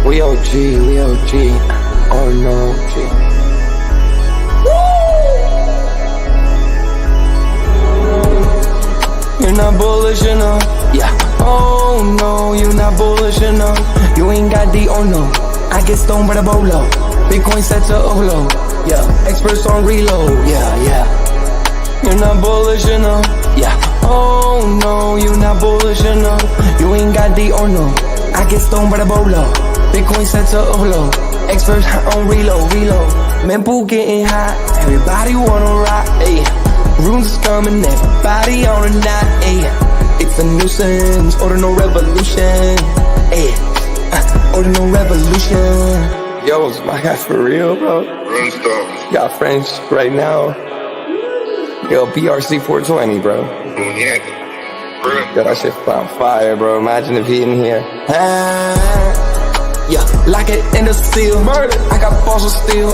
We OG, we OG. Oh no, G. You're not bullish enough. Yeah. Oh no, you're not bullish enough. You ain't got D or no. I get stoned by the bolo. Bitcoin set to overload. Yeah. Experts on reload. Yeah, yeah. You're not bullish enough. Yeah. Oh no, you're not bullish enough. You ain't got D or no. I get stoned by the bolo. Bitcoin set to overload. Experts on reload. Mempool getting hot. Everybody wanna rock. Ayy. Runes is coming. Everybody on a knot. Ayy. It's a nuisance. Ordinal Revolution. Ayy. Ordinal Revolution. Yo, it's my guy for real, bro. Rune Strategies. Got friends right now. Yo, BRC 420, bro. Yeah. Yo, that shit on fire, bro. Imagine if he in here. Yeah, like it in the seal. Merlin. I got balls of steel.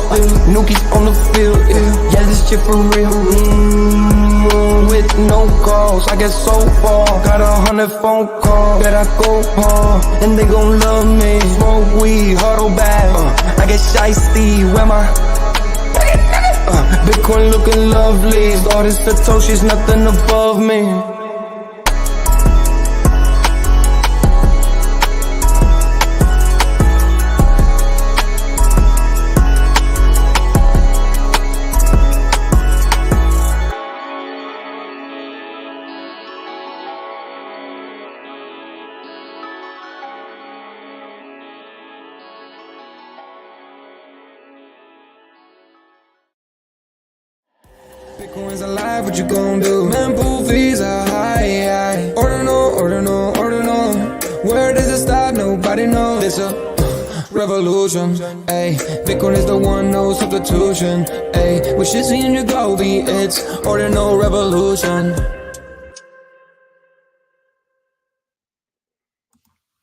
Nookies on the field. Yeah, this shit for real. With no calls, I get so far. Got 100 phone calls that I go hard, and they gon' love me. Smoke weed, huddle back. I get shiesty. Where my Bitcoin looking lovely. All this Satoshi's nothing above me. Bitcoin's alive, what you gon' do? Mempool fees are high. Ordinal. Where does it stop? Nobody knows. It's a revolution. Ayy, Bitcoin is the one, no substitution. Ayy, with Shizzy and Yagobi, it's Ordinal Revolution.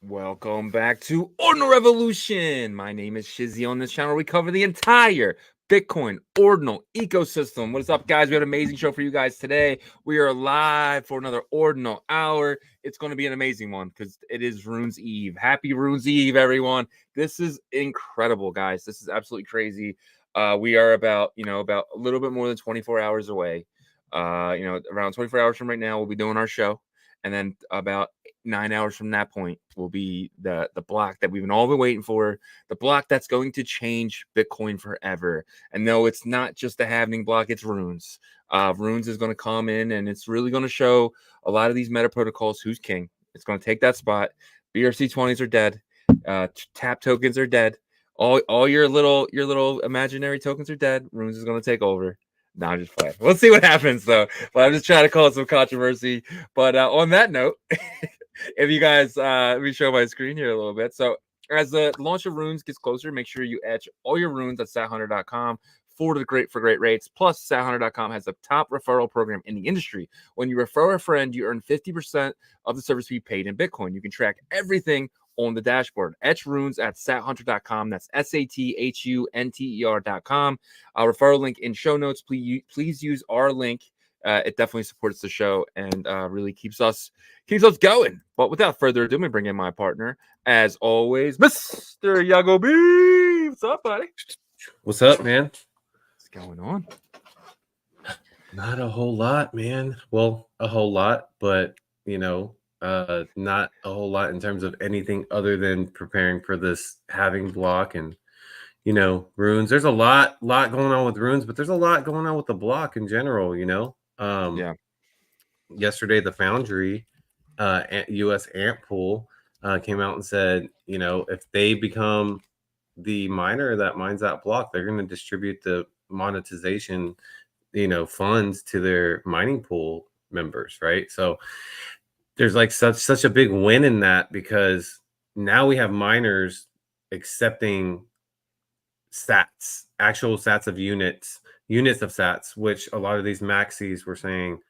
Welcome back to Ordinal Revolution. My name is Shizzy. On this channel, we cover the entire Bitcoin Ordinal ecosystem. What is up, guys? We have an amazing show for you guys today. We are live for another Ordinal hour. It's going to be an amazing one because it is Rune's Eve. Happy Rune's Eve, everyone. This is incredible, guys. This is absolutely crazy. We are about a little bit more than 24 hours away. Around 24 hours from right now, we'll be doing our show. And then about 9 hours from that point will be the block that we've all been waiting for, the block that's going to change Bitcoin forever. And no, it's not just a halving block, it's Runes. Runes is going to come in and it's really going to show a lot of these meta protocols who's king. It's going to take that spot. BRC20s are dead. Tap tokens are dead. All your little imaginary tokens are dead. Runes is going to take over. No, I'm just playing. We'll see what happens, though. But I'm just trying to cause some controversy. But on that note, if you guys, let me show my screen here a little bit. So as the launch of Runes gets closer, make sure you etch all your runes at Sathunter.com for great rates. Plus, Sathunter.com has the top referral program in the industry. When you refer a friend, you earn 50% of the service fee paid in Bitcoin. You can track everything on the dashboard. Etch runes at sathunter.com. That's SATHUNTER.com. Referral link in show notes. Please use our link. It definitely supports the show and really keeps us going. But without further ado, let me bring in my partner, as always, Mr. Yagobi. What's up, buddy? What's up, man? What's going on? Not a whole lot, man. Well, a whole lot, but not a whole lot in terms of anything other than preparing for this halving block and runes. There's a lot going on with runes, but there's a lot going on with the block in general. Yeah. Yesterday, the Foundry, US Ant Pool, came out and said, if they become the miner that mines that block, they're going to distribute the monetization, funds to their mining pool members, right? So there's like such a big win in that, because now we have miners accepting sats, actual sats of units of sats, which a lot of these maxis were saying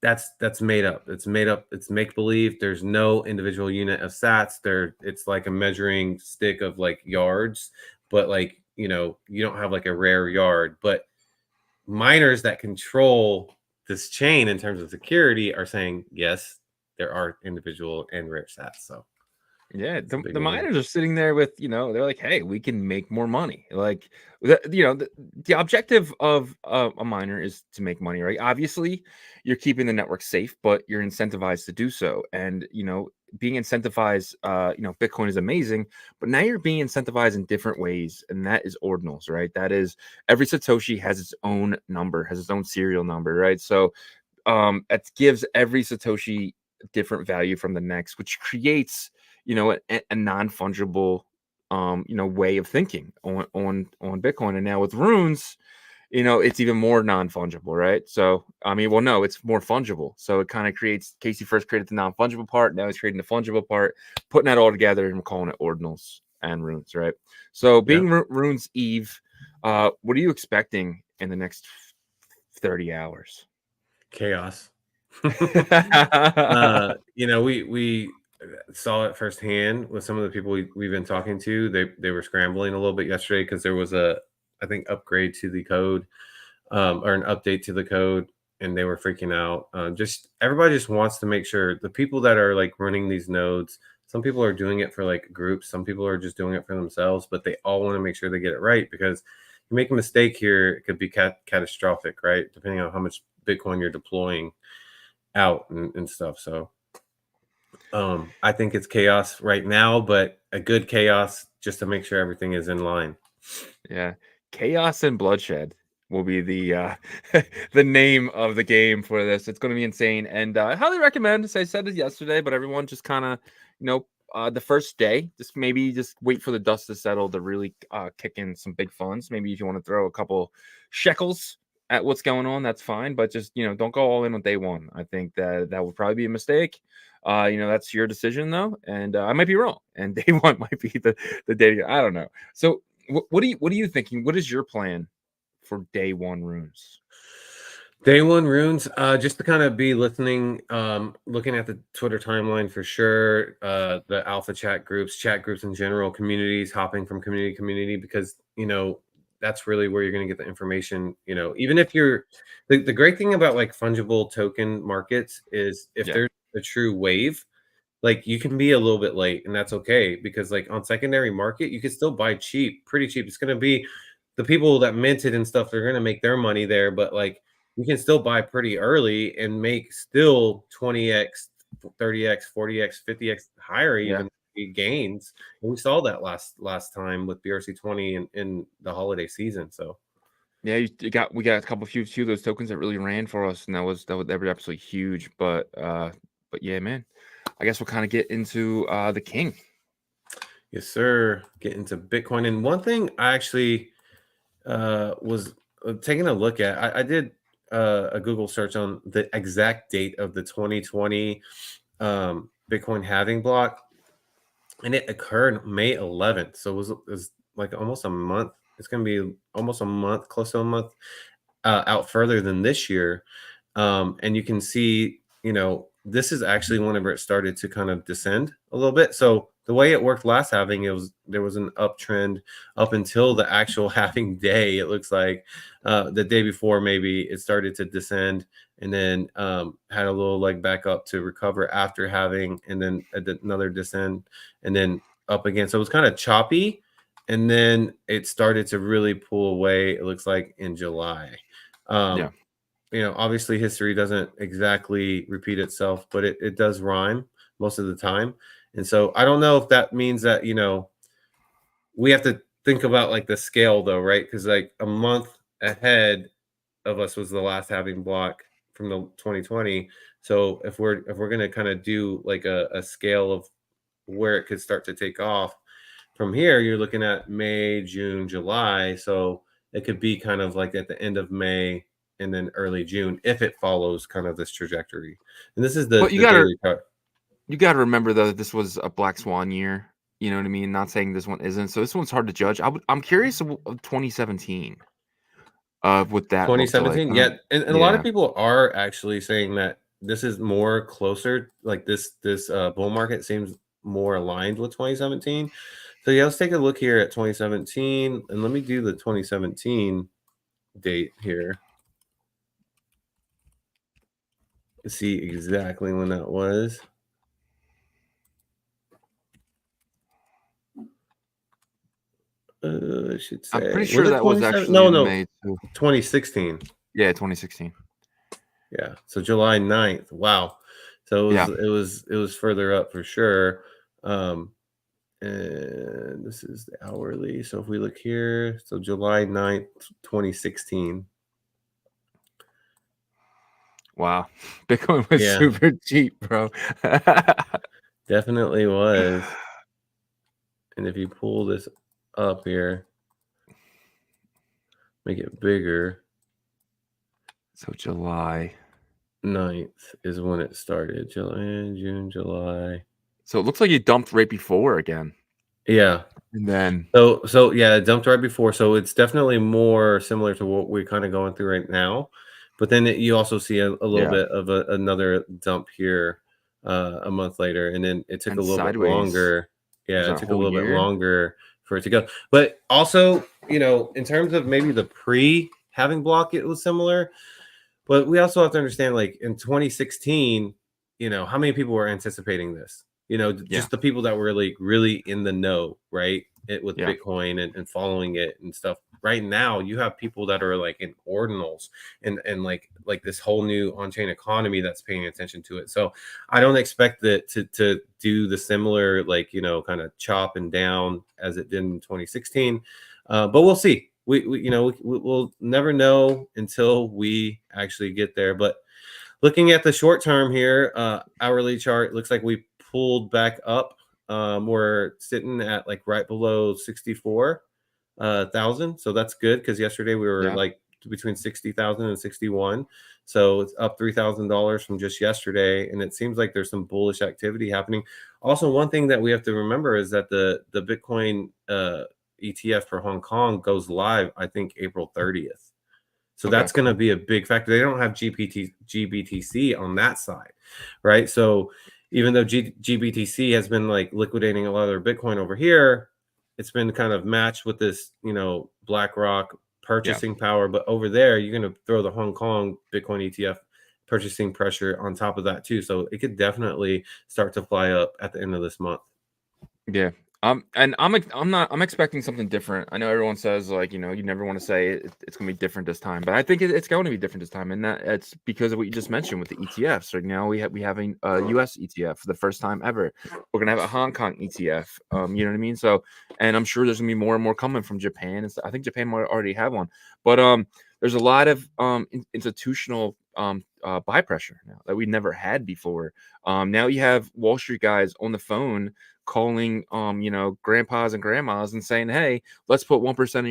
that's made up. It's made up. It's make believe. There's no individual unit of sats. It's like a measuring stick of like yards, but like you don't have like a rare yard. But miners that control this chain in terms of security are saying yes, there are individual and rare sats. So Yeah, It's a the big win. miners are sitting there with, they're like, hey, we can make more money. Like, the objective of a miner is to make money, right? Obviously, you're keeping the network safe, but you're incentivized to do so. And, being incentivized, Bitcoin is amazing, but now you're being incentivized in different ways. And that is ordinals, right? That is every Satoshi has its own number, has its own serial number, right? So, it gives every Satoshi different value from the next, which creates a non-fungible way of thinking on Bitcoin. And now with runes, it's even more non-fungible, right? So I mean, well, no, it's more fungible. So it kind of creates, Casey first created the non-fungible part, now he's creating the fungible part, putting that all together, and we're calling it ordinals and runes, right? So Yeah. being runes eve, what are you expecting in the next 30 hours? Chaos. We saw it firsthand with some of the people we've been talking to. They were scrambling a little bit yesterday because there was I think upgrade to the code, or an update to the code, and they were freaking out. Just everybody just wants to make sure the people that are like running these nodes. Some people are doing it for like groups. Some people are just doing it for themselves, but they all want to make sure they get it right, because you make a mistake here, it could be catastrophic, right? Depending on how much Bitcoin you're deploying out and stuff. So I think it's chaos right now, but a good chaos just to make sure everything is in line. Yeah, chaos and bloodshed will be the the name of the game for this. It's going to be insane, and I highly recommend. As I said it yesterday, but everyone just kind of, the first day, just wait for the dust to settle to really kick in some big funds. Maybe if you want to throw a couple shekels at what's going on, that's fine. But just don't go all in on day one. I think that would probably be a mistake. That's your decision though, and I might be wrong. And day one might be the day. I don't know. So what are you thinking? What is your plan for day one runes? Day one runes, just to kind of be listening, looking at the Twitter timeline for sure, the alpha chat groups in general, communities, hopping from community to community, because that's really where you're going to get the information. Even if you're the great thing about like fungible token markets is if Yeah, there's a true wave, like you can be a little bit late, and that's okay, because like on secondary market you can still buy cheap, pretty cheap. It's going to be the people that minted and stuff, they're going to make their money there, but like you can still buy pretty early and make still 20x, 30x, 40x, 50x higher yeah, even gains. And we saw that last time with BRC20 in the holiday season. So yeah. We got a few of those tokens that really ran for us, and that was absolutely huge. But yeah, man. I guess we'll kind of get into the king. yes, sir. Get into Bitcoin. And one thing I actually was taking a look at, I did a Google search on the exact date of the 2020 Bitcoin halving block, and it occurred May 11th. So it was like almost a month. It's going to be almost a month, close to a month out further than this year. And you can see, this is actually whenever it started to kind of descend a little bit. So the way it worked last halving, there was an uptrend up until the actual halving day. It looks like the day before maybe it started to descend, and then had a little leg back up to recover after halving, and then another descend, and then up again. So it was kind of choppy, and then it started to really pull away. It looks like in July. Yeah, Um, Obviously history doesn't exactly repeat itself, but it does rhyme most of the time. And so I don't know if that means that, we have to think about like the scale though, right? Because like a month ahead of us was the last halving block from the 2020. So if we're gonna kind of do like a scale of where it could start to take off from here, you're looking at May, June, July. So it could be kind of like at the end of May and then early June if it follows kind of this trajectory. And this is but the daily chart. you gotta remember though that this was a black swan year. You know what I mean? Not saying this one isn't. So this one's hard to judge. I'm curious of 2017 of what that looked like. 2017. Yeah. And a lot of Yeah, people are actually saying that this is more closer, like this bull market seems more aligned with 2017. So yeah, let's take a look here at 2017, and let me do the 2017 date here. See exactly when that was. I should say. I'm pretty Was sure it that was 27? actually No, in no, May too. 2016. Yeah, 2016. Yeah, so July 9th. Wow. So Yeah. it was further up for sure. And this is the hourly. So if we look here, so July 9th, 2016. Wow. Bitcoin was Yeah, super cheap, bro. definitely was. And if you pull this up here, make it bigger, So July. 9th is when it started. July, June, July. So it looks like you dumped right before again. Yeah. And then So yeah, it dumped right before. So it's definitely more similar to what we're kind of going through right now. But then you also see a little yeah. bit of another dump here a month later, and then it took And a little bit sideways. longer. Was Yeah, that it a took a whole little bit year? longer for it to go. But also, you know, in terms of maybe the pre-having block, it was similar. But we also have to understand, like in 2016, you know, how many people were anticipating this? You know, Yeah. just the people that were like really in the know, right? With Yeah. Bitcoin and following it and stuff. Right now, you have people that are like in ordinals and like this whole new on-chain economy that's paying attention to it. So I don't expect that to do the similar, like, you know, kind of chop and down as it did in 2016. But we'll see. We you know, we'll never know until we actually get there. But looking at the short term here, hourly chart looks like we pulled back up. We're sitting at like right below 64,000. So that's good because yesterday we were Yeah. like between 60,000 and 61. So it's up $3,000 from just yesterday, and it seems like there's some bullish activity happening. Also, one thing that we have to remember is that the Bitcoin ETF for Hong Kong goes live, I think, April 30th. So Okay. that's going to be a big factor. They don't have GBTC on that side, right? So even though GBTC has been like liquidating a lot of their Bitcoin over here, it's been kind of matched with this, you know, BlackRock purchasing power. But over there, you're going to throw the Hong Kong Bitcoin ETF purchasing pressure on top of that too. So it could definitely start to fly up at the end of this month. Yeah. And I'm expecting something different. I know everyone says, like, you know, you never want to say it's going to be different this time, but I think it's going to be different this time, and that it's because of what you just mentioned with the ETFs. Right now we have a US ETF for the first time ever. We're gonna have a Hong Kong ETF. You know what I mean? So, and I'm sure there's gonna be more and more coming from Japan. And I think Japan might already have one, but there's a lot of institutional buy pressure now that we never had before. Now you have Wall Street guys on the phone calling you know, grandpas and grandmas and saying, hey, let's put 1% of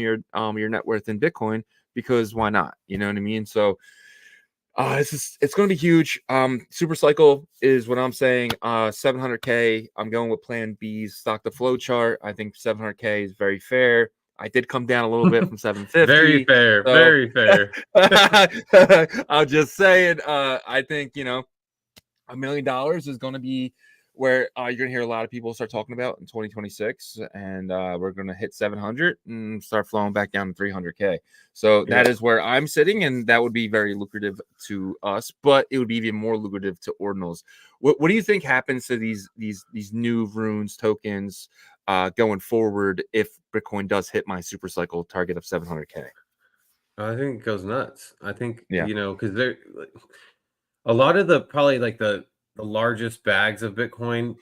your net worth in Bitcoin, because why not? You know what I mean? So it's going to be huge. Super cycle is what I'm saying. 700K. I'm going with Plan B's stock to flow chart. I think 700K is very fair. I did come down a little bit from 750. Very fair. So, Very fair. I'll just say it. I think, you know, $1 million is going to be where you're going to hear a lot of people start talking about in 2026, and we're going to hit 700 and start flowing back down to 300K. So that is where I'm sitting, and that would be very lucrative to us, but it would be even more lucrative to ordinals. What do you think happens to these new runes tokens going forward if Bitcoin does hit my super cycle target of 700K? I think it goes nuts. I think, Yeah. you know, because they're a lot of the probably like the largest bags of Bitcoin,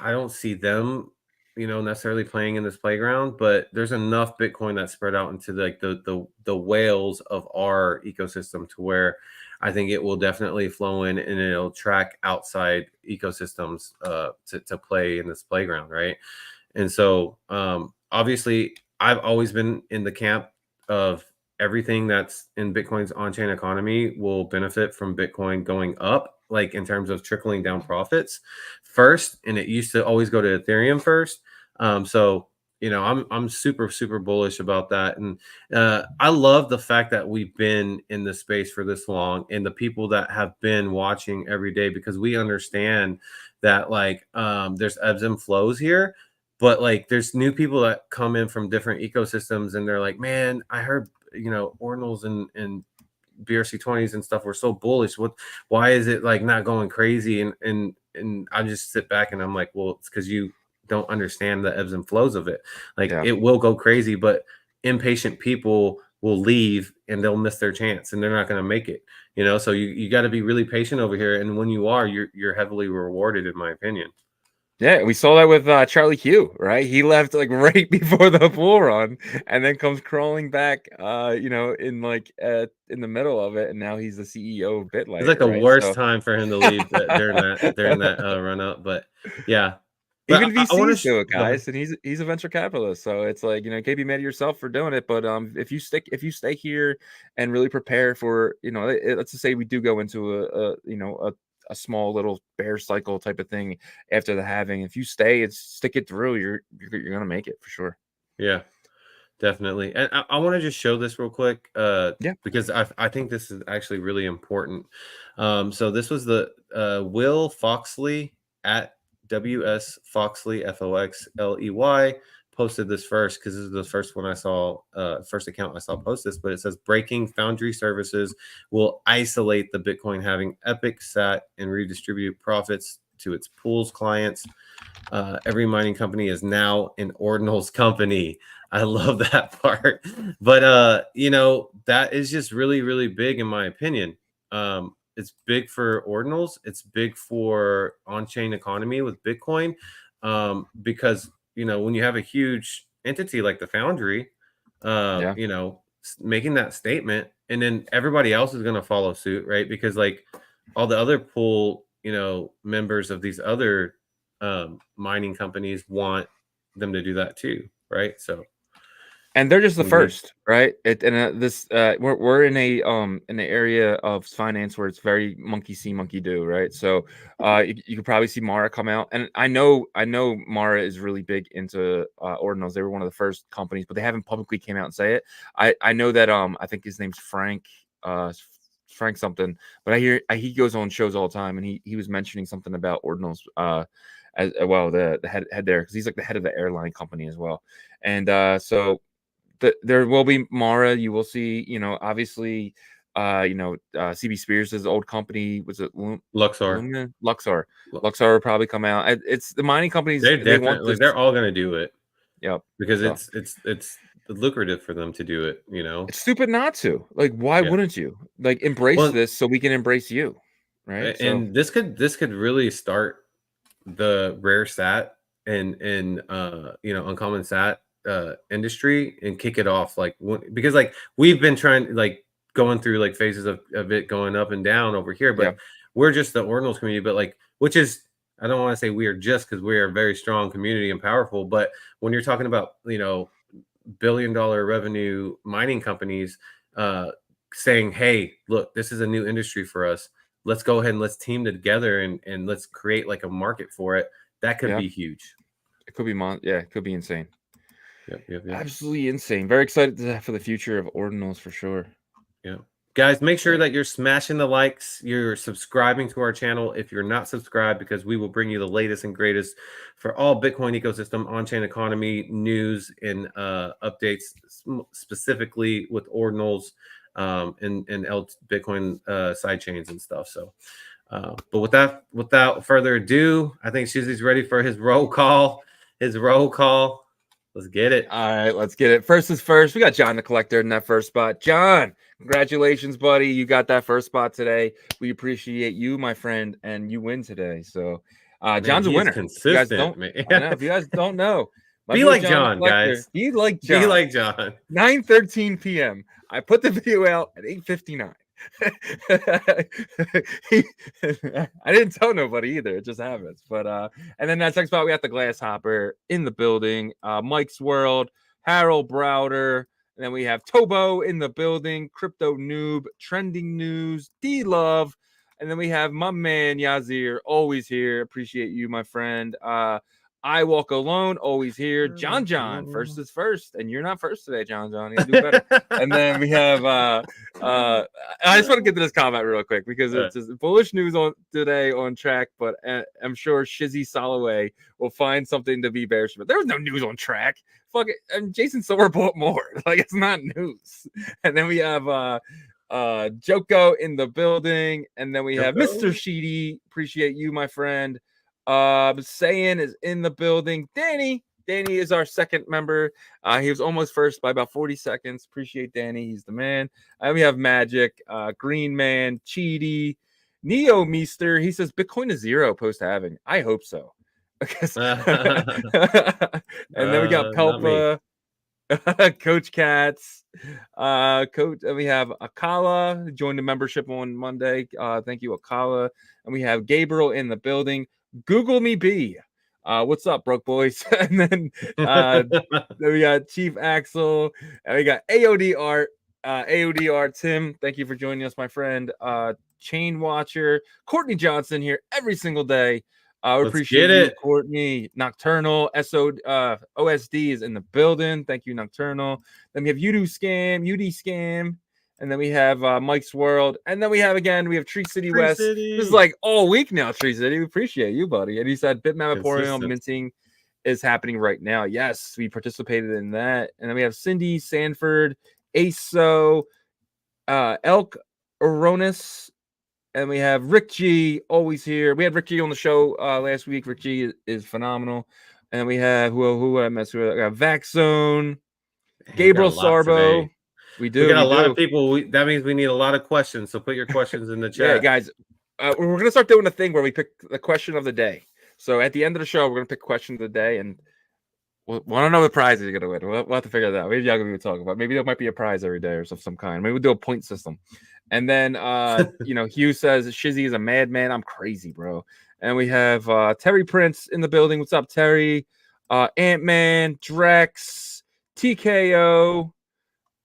I don't see them, you know, necessarily playing in this playground, but there's enough Bitcoin that's spread out into like the whales of our ecosystem to where I think it will definitely flow in and it'll track outside ecosystems to play in this playground, right? And so obviously I've always been in the camp of everything that's in Bitcoin's on-chain economy will benefit from Bitcoin going up, like in terms of trickling down profits first. And it used to always go to Ethereum first. So you know, I'm super bullish about that, and I love the fact that we've been in this space for this long, and the people that have been watching every day, because we understand that like there's ebbs and flows here. But like, there's new people that come in from different ecosystems, and they're like, "Man, I heard, you know, Ordinals and BRC20s and stuff were so bullish. Why is it like not going crazy?" And I just sit back and I'm like, well, it's because you don't understand the ebbs and flows of it. Like Yeah. it will go crazy, but impatient people will leave and they'll miss their chance and they're not going to make it. You know, so you got to be really patient over here. And when you are, you're heavily rewarded, in my opinion. Yeah, we saw that with Charlie Q, right? He left like right before the bull run, and then comes crawling back, you know, in the middle of it, and now he's the CEO of BitLight. It's like the right? worst So time for him to leave during that run up. But yeah, but even I want VCs do it, to go ahead. guys, and he's a venture capitalist, so it's like, you know, you can't be mad at yourself for doing it. But if you stay here and really prepare for, you know, let's just say we do go into a small little bear cycle type of thing after the halving. If you stay and stick it through, you're gonna make it for sure. Yeah, definitely. And I want to just show this real quick, Yeah. because I think this is actually really important. So this was the Will Foxley at WS Foxley FOXLEY posted this first, because this is the first one I saw, first account I saw post this. But it says breaking foundry services will isolate the Bitcoin having epic sat and redistribute profits to its pools clients. Every mining company is now an Ordinals company. I love that part. But you know, that is just really, really big in my opinion. It's big for Ordinals. It's big for on-chain economy with Bitcoin. Because, you know, when you have a huge entity like the Foundry, Yeah. you know, making that statement, and then everybody else is going to follow suit, right? Because like all the other pool, you know, members of these other mining companies want them to do that too, right? So, And they're just the we good. first, right? We're in an area of finance where it's very monkey see, monkey do, right? So you could probably see Mara come out, and I know Mara is really big into Ordinals. They were one of the first companies, but they haven't publicly came out and say it. I know that I think his name's Frank something, but he goes on shows all the time, and he was mentioning something about Ordinals as well, the head there, because he's like the head of the airline company as well, and so. There will be Mara. You will see, you know, obviously, CB Spears' old company, was it Luxor. Luxor will probably come out. It's the mining companies. They're They want definitely, this. they're all going to do it. Yep. Because So it's lucrative for them to do it, you know. it's stupid not to. Like, why Yeah. wouldn't you? Like, embrace Well, this so we can embrace you, right? So and this could really start the rare sat and you know, uncommon sat industry, and kick it off, like because like we've been trying, like going through like phases of it going up and down over here, but yeah, we're just the Ordinals community, but like, which is, I don't want to say we are just, because we are a very strong community and powerful, but when you're talking about, you know, billion-dollar revenue mining companies saying, hey, look, this is a new industry for us, let's go ahead and let's team together and let's create like a market for it, that could be huge. it could be it could be insane. Yep. Absolutely insane. Very excited for the future of Ordinals for sure. Yeah. Guys, make sure that you're smashing the likes, you're subscribing to our channel if you're not subscribed, because we will bring you the latest and greatest for all Bitcoin ecosystem, on-chain economy news, and updates, specifically with Ordinals and Bitcoin side chains and stuff. So, but without further ado, I think Shizzy's ready for his roll call. Let's get it. All right, let's get it. First is first. We got John the Collector in that first spot. John, congratulations, buddy. You got that first spot today. We appreciate you, my friend, and you win today. So John's a winner. Consistent, man. I know, if you guys don't know, be like John, guys. Be like John. Be like John. 9:13 p.m. I put the video out at 8:59. I didn't tell nobody either. It just happens. But and then that next spot, we have the Glass Hopper in the building. Mike's World, Harold Browder, and then we have Tobo in the building. Crypto Noob, Trending News, D Love, and then we have my man Yazir, always here. Appreciate you, my friend. I Walk Alone, always here. John, first is first, and you're not first today, John. You gotta do better. And then we have I just want to get to this comment real quick, because it's just bullish news on today on track, but I'm sure Shizzy Soloway will find something to be bearish. But there was no news on track. Fuck it. And Jason Silver bought more. Like, it's not news. And then we have Joko in the building, and then we have Mr. Sheedy. Appreciate you, my friend. Sayin is in the building. Danny is our second member. He was almost first by about 40 seconds. Appreciate Danny. He's the man. We have Magic, Green Man, Cheedy, Neo Meester. He says Bitcoin is zero post halving. I hope so. And then we got Pelpa, Coach Cats, Coach. And we have Akala who joined the membership on Monday. Thank you, Akala. And we have Gabriel in the building. Google me B. What's up, broke boys? And then we got Chief Axel, and we got AOD Art. AOD Art Tim, thank you for joining us, my friend. Chain Watcher, Courtney Johnson here every single day. We appreciate you, Courtney. Nocturnal OSD is in the building. Thank you, Nocturnal. Then we have UD Scam. And then we have Mike's World. And then we have Tree City West. This is like all week now, Tree City. We appreciate you, buddy. And he said Bitmap Emporium minting is happening right now. Yes, we participated in that. And then we have Cindy, Sanford, ASO, Elk, Aronis. And we have Rick G, always here. We had Rick G on the show last week. Rick G is phenomenal. And we have who I messed with? I got Vaxzone, Gabriel Sarbo. Today. We got a lot of people. That means we need a lot of questions. So put your questions in the chat. Yeah, guys. We're going to start doing a thing where we pick the question of the day. So at the end of the show, we're going to pick question of the day. And we'll want to know the prize you're going to win. We'll have to figure that out. Maybe Yagobi will talk about. Maybe there might be a prize every day or of some kind. Maybe we'll do a point system. And then, Hugh says, Shizzy is a madman. I'm crazy, bro. And we have Terry Prince in the building. What's up, Terry? Ant-Man, Drex, TKO.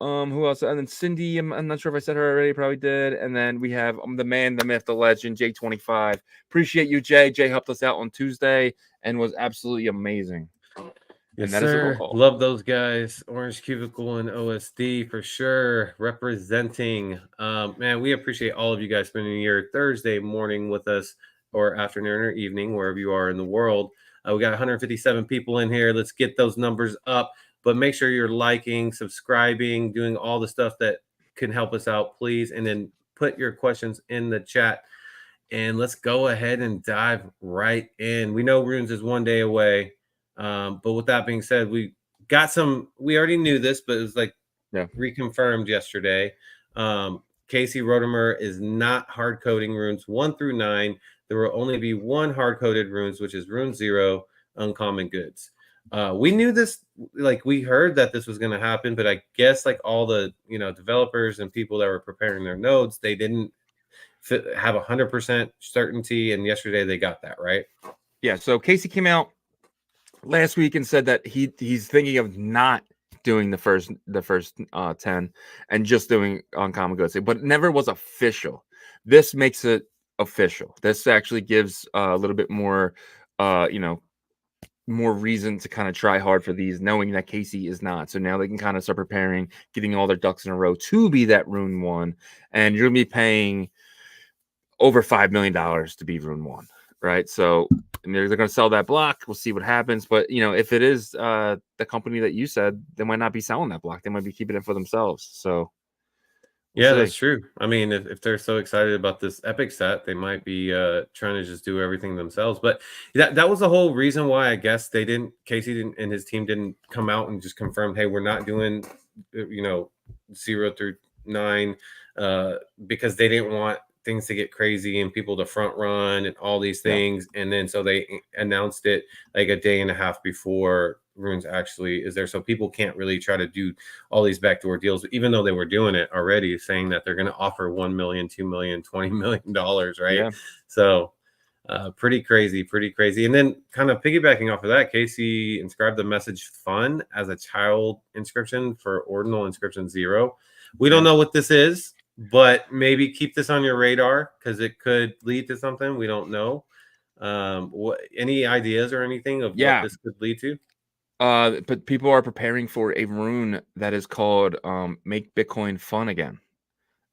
Who else? And then Cindy, I'm not sure if I said her already, probably did. And then we have the man, the myth, the legend, J25. Appreciate you, Jay. Jay helped us out on Tuesday and was absolutely amazing. Yes, sir. Love those guys. Orange Cubicle and OSD for sure. Representing. Man, we appreciate all of you guys spending your Thursday morning with us, or afternoon or evening, wherever you are in the world. We got 157 people in here. Let's get those numbers up. But make sure you're liking, subscribing, doing all the stuff that can help us out, please. And then put your questions in the chat. And let's go ahead and dive right in. We know Runes is one day away. But with that being said, we already knew this, but it was reconfirmed yesterday. Casey Rotemer is not hard coding runes 1 through 9. There will only be one hard coded runes, which is rune 0, uncommon goods. We knew this, we heard that this was going to happen, but I guess all the developers and people that were preparing their nodes, they didn't have 100% certainty, and yesterday they got that right. Yeah. So Casey came out last week and said that he's thinking of not doing the first 10 and just doing uncommon goods, but it never was official. This makes it official. This actually gives a little bit more, more reason to kind of try hard for these, knowing that Casey is not. So now they can kind of start preparing, getting all their ducks in a row to be that Rune 1. And you're going to be paying over $5 million to be Rune 1, right? So they're going to sell that block. We'll see what happens. But, if it is the company that you said, they might not be selling that block. They might be keeping it for themselves. So yeah, that's true. I mean, if they're so excited about this epic set, they might be trying to just do everything themselves. But that was the whole reason why I guess Casey and his team didn't come out and just confirm, hey, we're not doing 0 through 9 because they didn't want things to get crazy and people to front run and all these things. Yeah. And then so they announced it a day and a half before Runes actually is there, so people can't really try to do all these backdoor deals, even though they were doing it already, saying that they're going to offer $1 million, $2 million, $20 million, right? Yeah. So pretty crazy. And then kind of piggybacking off of that, Casey inscribed the message fun as a child inscription for Ordinal inscription 0. We don't know what this is, but maybe keep this on your radar because it could lead to something. We don't know. Any ideas or anything of what this could lead to? But people are preparing for a rune that is called "Make Bitcoin Fun Again."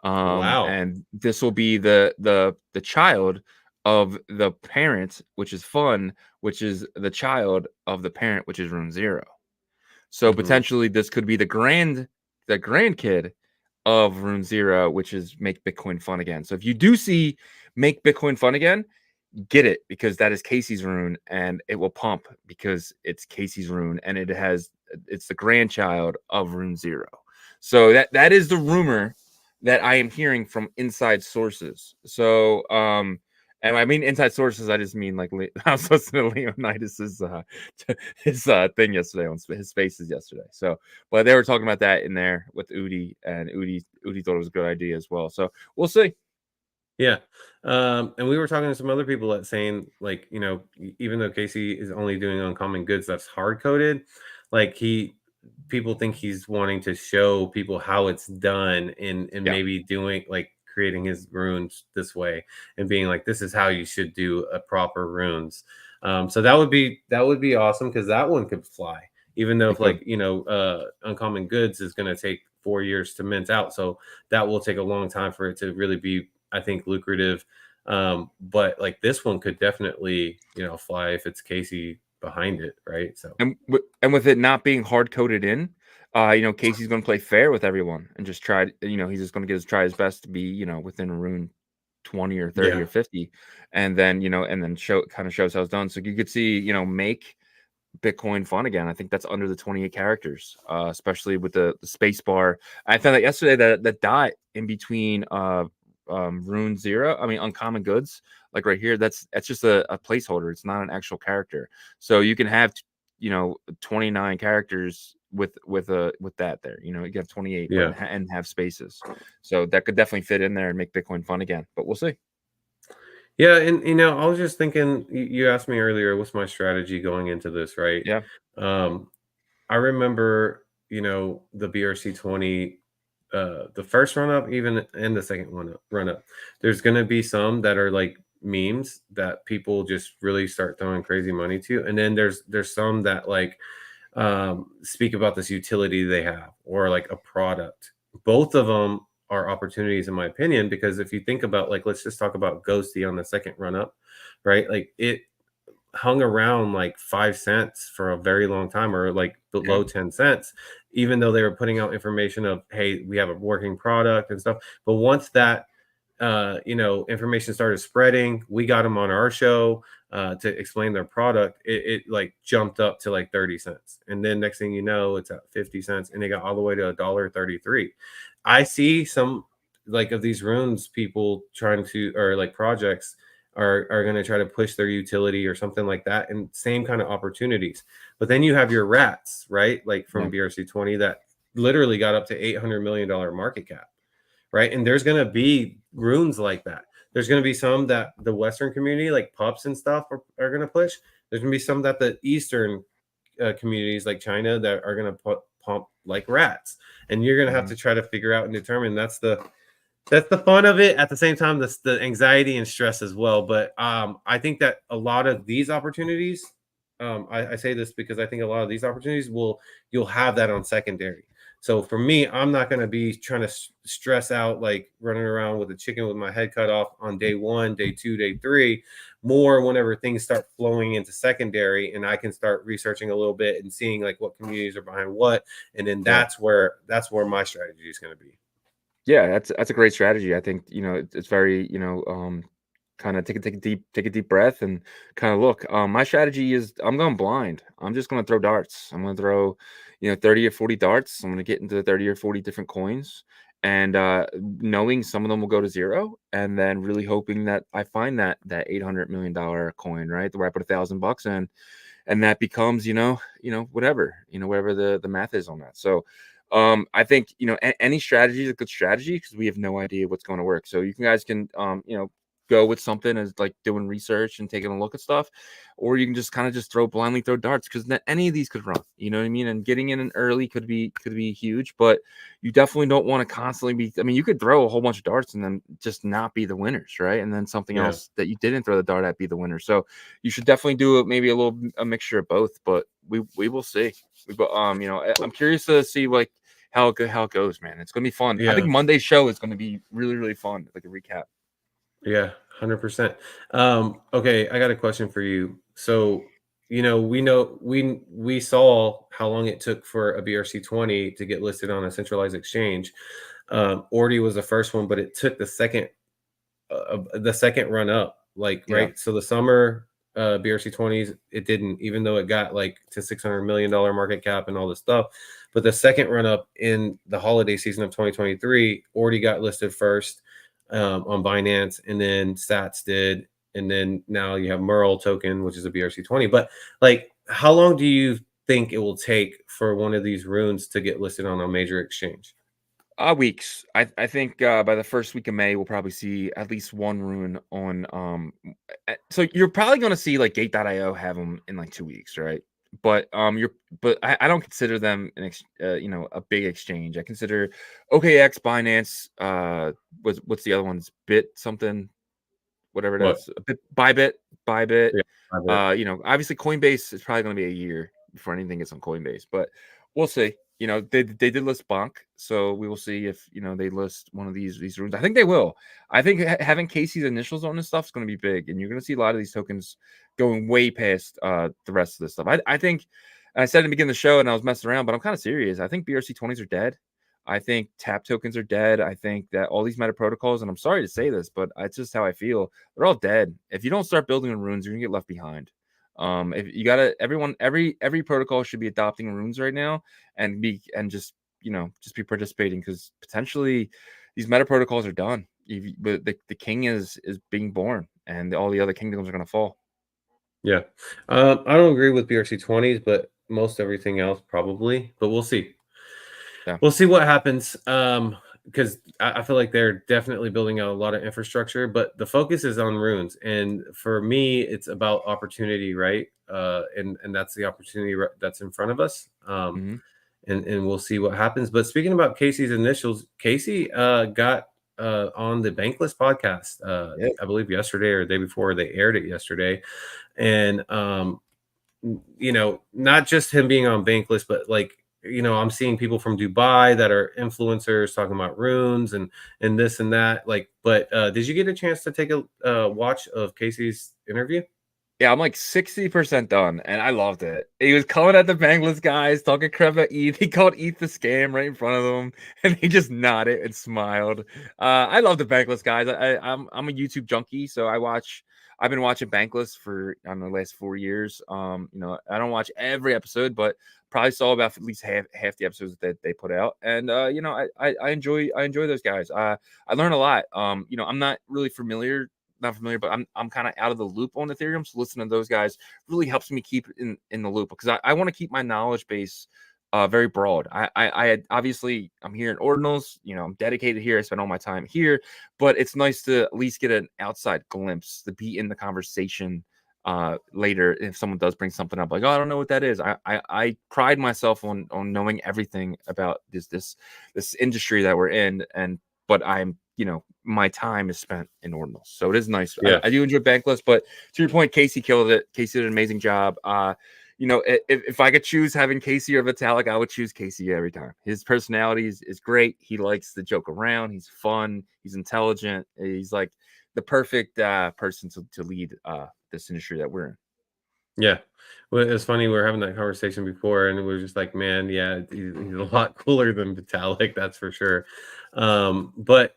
Wow! And this will be the child of the parent, which is fun, which is the child of the parent, which is Rune 0. So potentially this could be the grandkid of Rune 0, which is Make Bitcoin Fun Again. So if you do see Make Bitcoin Fun Again, get it because that is Casey's rune, and it will pump because it's Casey's rune, and it's the grandchild of Rune Zero. So that is the rumor that I am hearing from inside sources. So and I mean inside sources, I just mean like I was listening to Leonidas's his thing yesterday on his Spaces yesterday. So, but they were talking about that in there with Udi, and Udi thought it was a good idea as well. So we'll see. Yeah. And we were talking to some other people that saying, like, you know, even though Casey is only doing uncommon goods that's hard coded, like people think he's wanting to show people how it's done and maybe doing like creating his runes this way and being like, this is how you should do a proper runes. So that would be awesome, because that one could fly, even though if like, you know, uncommon goods is going to take 4 years to mint out. So that will take a long time for it to really be, I think, lucrative. But like this one could definitely, you know, fly if it's Casey behind it, right? So and with it not being hard coded in, you know, Casey's going to play fair with everyone and just try. You know, he's just going to try his best to be, you know, within a rune 20 or 30 or 50, and then, you know, and then shows how it's done. So you could see, you know, make Bitcoin fun again. I think that's under the 28 characters, especially with the space bar. I found that yesterday that the dot in between Rune Zero, I mean uncommon goods, like right here, that's just a placeholder. It's not an actual character. So you can have, you know, 29 characters with that there. You know, you can have 28 and have spaces. So that could definitely fit in there and make Bitcoin fun again. But we'll see. Yeah, and you know, I was just thinking, you asked me earlier, what's my strategy going into this, right? Yeah. I remember, you know, the BRC20, the first run up, even, and the second run up. There's going to be some that are like memes that people just really start throwing crazy money to, and then there's some that like speak about this utility they have or like a product. Both of them are opportunities in my opinion, because if you think about, like, let's just talk about Ghosty on the second run up, right? Like it hung around like 5 cents for a very long time, or like below 10 cents, even though they were putting out information of, hey, we have a working product and stuff. But once that you know, information started spreading, we got them on our show to explain their product, it like jumped up to like 30 cents, and then next thing you know, it's at 50 cents, and it got all the way to $1.33. I see some like of these runes people trying to, or like projects are going to try to push their utility or something like that, and same kind of opportunities. But then you have your rats, right? Like from BRC20 that literally got up to $800 million market cap, right? And there's going to be runes like that. There's going to be some that the Western community, like pups and stuff, are going to push. There's going to be some that the Eastern communities, like China, that are going to pump like rats. And you're going to have to try to figure out and determine. That's the fun of it. At the same time, the anxiety and stress as well. But I think that a lot of these opportunities, I say this because I think a lot of these opportunities you'll have that on secondary. So for me, I'm not going to be trying to stress out, like running around with a chicken with my head cut off on day 1, day 2, day 3, more whenever things start flowing into secondary, and I can start researching a little bit and seeing like what communities are behind what. And then that's where my strategy is going to be. Yeah, that's a great strategy. I think, you know, it's very, you know, kind of take a deep breath and kind of look. My strategy is I'm going blind. I'm just going to throw darts. I'm going to throw, you know, 30 or 40 darts. I'm going to get into 30 or 40 different coins, and knowing some of them will go to zero, and then really hoping that I find that $800 million coin, right, where I put $1,000 in, and that becomes, you know, whatever the math is on that. So I think, you know, any strategy is a good strategy because we have no idea what's going to work. So you guys can, you know, go with something as like doing research and taking a look at stuff, or you can just kind of just blindly throw darts, because any of these could run, you know what I mean? And getting in early could be huge, but you definitely don't want to constantly be, I mean, you could throw a whole bunch of darts and then just not be the winners, right? And then something else that you didn't throw the dart at be the winner. So you should definitely do maybe a mixture of both, but we will see. You know, I'm curious to see like how it goes, man. It's gonna be fun. I think Monday's show is gonna be really, really fun, like a recap. Yeah, 100%. Okay, I got a question for you. So, you know we saw how long it took for a BRC20 to get listed on a centralized exchange. Ordi was the first one, but it took the second run up Like, Yeah. right? So the summer BRC20s, it didn't, even though it got like to $600 million market cap and all this stuff. But the second run up in the holiday season of 2023 already got listed first on Binance, and then Sats did, and then now you have Merl token, which is a BRC20. But like, how long do you think it will take for one of these runes to get listed on a major exchange? Weeks. I think by the first week of May, we'll probably see at least one rune on. So you're probably going to see like Gate.io have them in like 2 weeks, right? But I don't consider them a big exchange. I consider OKX, Binance, what's the other ones? Bit something, whatever it What? is. Bybit. Yeah, I bet. Obviously Coinbase is probably going to be a year before anything gets on Coinbase, but we'll see. They did list Bonk, so we will see if they list one of these runes. I think they will. I think having Casey's initials on this stuff is going to be big, and you're going to see a lot of these tokens going way past the rest of this stuff. I think, and I said at the beginning of the show, and I was messing around, but I'm kind of serious. I think BRC20s are dead. I think tap tokens are dead. I think that all these meta protocols, and I'm sorry to say this, but it's just how I feel. They're all dead. If you don't start building on runes, you're gonna get left behind. If you gotta, every protocol should be adopting runes right now and just be participating, because potentially these meta protocols are done. But the king is being born, and all the other kingdoms are gonna fall. Yeah. I don't agree with BRC20s, but most everything else probably. But we'll see. Yeah. We'll see what happens. Because I feel like they're definitely building out a lot of infrastructure, but the focus is on runes. And for me, it's about opportunity, right? And that's the opportunity that's in front of us. Mhm. And we'll see what happens. But speaking about Casey's initials, Casey got on the Bankless podcast, Yeah. I believe yesterday or the day before. They aired it yesterday. And not just him being on Bankless, but like, I'm seeing people from Dubai that are influencers talking about runes and this and that. Like, but did you get a chance to take a watch of Casey's interview? Yeah, I'm like 60% done, and I loved it. He was coming at the Bangless guys, talking crap about ETH. He called ETH the scam right in front of them, and he just nodded and smiled. I love the Bankless guys. I'm a YouTube junkie, so I've been watching Bankless for, I don't know, the last 4 years. I don't watch every episode, but probably saw about at least half the episodes that they put out. And I enjoy those guys. I learn a lot. I'm not really not familiar, but I'm kind of out of the loop on Ethereum. So listening to those guys really helps me keep in the loop, because I want to keep my knowledge base very broad. I obviously, I'm here in Ordinals, I'm dedicated here. I spend all my time here, but it's nice to at least get an outside glimpse, to be in the conversation later if someone does bring something up, like, oh, I don't know what that is. I pride myself on knowing everything about this industry that we're in, but my time is spent in Ordinals, so it is nice. Yeah. I do enjoy Bankless, but to your point, Casey killed it. Casey did an amazing job. If I could choose having Casey or Vitalik, I would choose Casey every time. His personality is great. He likes to joke around. He's fun. He's intelligent. He's like the perfect person to lead this industry that we're in. Yeah. Well, it's funny. We were having that conversation before, and we were just like, man, yeah, he's a lot cooler than Vitalik, that's for sure. But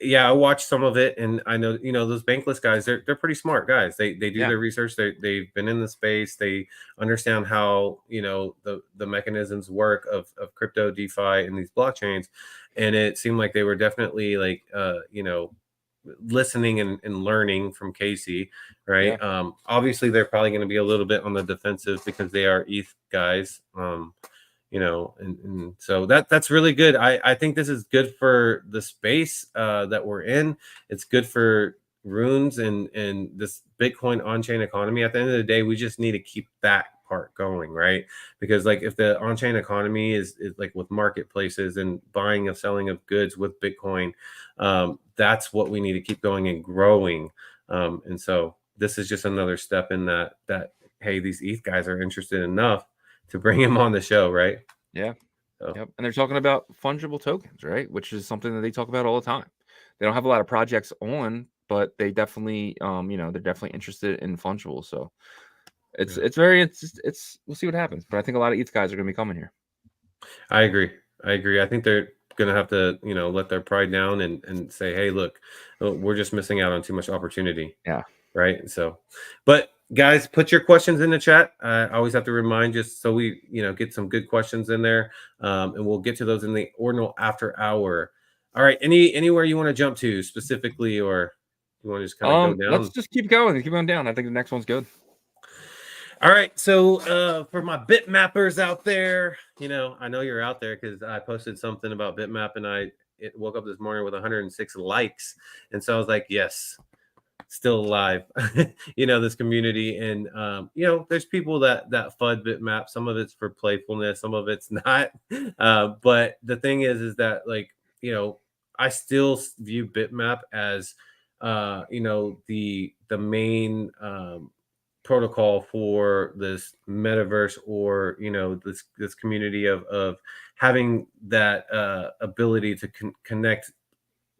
yeah, I watched some of it, and I know, those Bankless guys, they're pretty smart guys. They do their research. They've been in the space. They understand how, the mechanisms work of crypto, DeFi, and these blockchains. And it seemed like they were definitely like, listening and learning from Casey, right? Yeah. Obviously they're probably going to be a little bit on the defensive because they are ETH guys, and so that's really good. I think this is good for the space that we're in. It's good for runes and this Bitcoin on-chain economy. At the end of the day, we just need to keep that part going, right? Because like, if the on-chain economy is like with marketplaces and buying and selling of goods with Bitcoin, that's what we need to keep going and growing. And so this is just another step in that hey, these ETH guys are interested enough to bring him on the show, right? Yeah. So. Yep. And they're talking about fungible tokens, right? Which is something that they talk about all the time. They don't have a lot of projects on, but they definitely, they're definitely interested in fungible. So it's we'll see what happens. But I think a lot of ETH guys are going to be coming here. I agree. I think they're going to have to, let their pride down and say, hey, look, we're just missing out on too much opportunity. Yeah. right? So, but guys, put your questions in the chat. I always have to remind, just so we get some good questions in there, and we'll get to those in the Ordinal after hour. All right, anywhere you want to jump to specifically, or you want to just kind of go down? Let's just keep going. Keep going down. I think the next one's good. All right, so for my bitmappers out there, I know you're out there because I posted something about Bitmap, and I woke up this morning with 106 likes, and so I was like, yes, still alive. This community, and there's people that FUD Bitmap. Some of it's for playfulness, some of it's not. But the thing is that, like, I still view Bitmap as the main protocol for this metaverse, or this community of having that ability to connect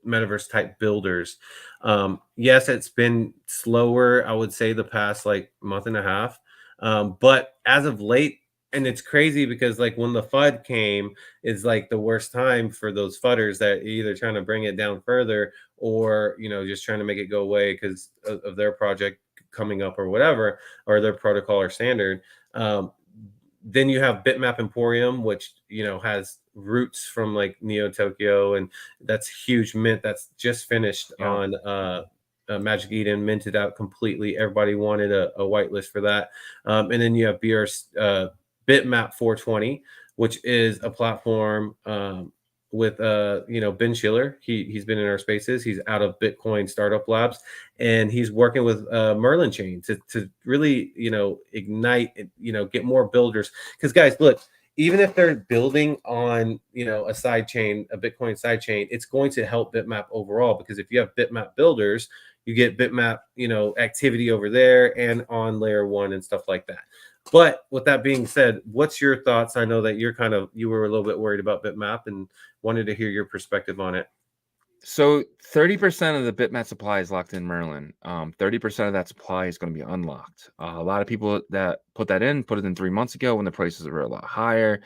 metaverse type builders. Yes, it's been slower, I would say, the past like month and a half, but as of late, and it's crazy because like when the FUD came is like the worst time for those FUDders that either trying to bring it down further, or just trying to make it go away because of their project coming up or whatever, or their protocol or standard. Then you have Bitmap Emporium, which has roots from like Neo Tokyo, and that's huge mint that's just finished on Magic Eden, minted out completely. Everybody wanted a whitelist for that. And then you have Bitmap 420, which is a platform with Ben Schiller. He's been in our spaces. He's out of Bitcoin Startup Labs, and he's working with Merlin chain to really ignite, get more builders. Because guys, look, even if they're building on a side chain, a Bitcoin side chain, it's going to help Bitmap overall, because if you have Bitmap builders, you get Bitmap activity over there and on layer 1 and stuff like that. But with that being said, what's your thoughts? I know that you were a little bit worried about Bitmap and wanted to hear your perspective on it. So 30% of the Bitmap supply is locked in Merlin. 30% of that supply is going to be unlocked. A lot of people that put it in 3 months ago when the prices were a lot higher.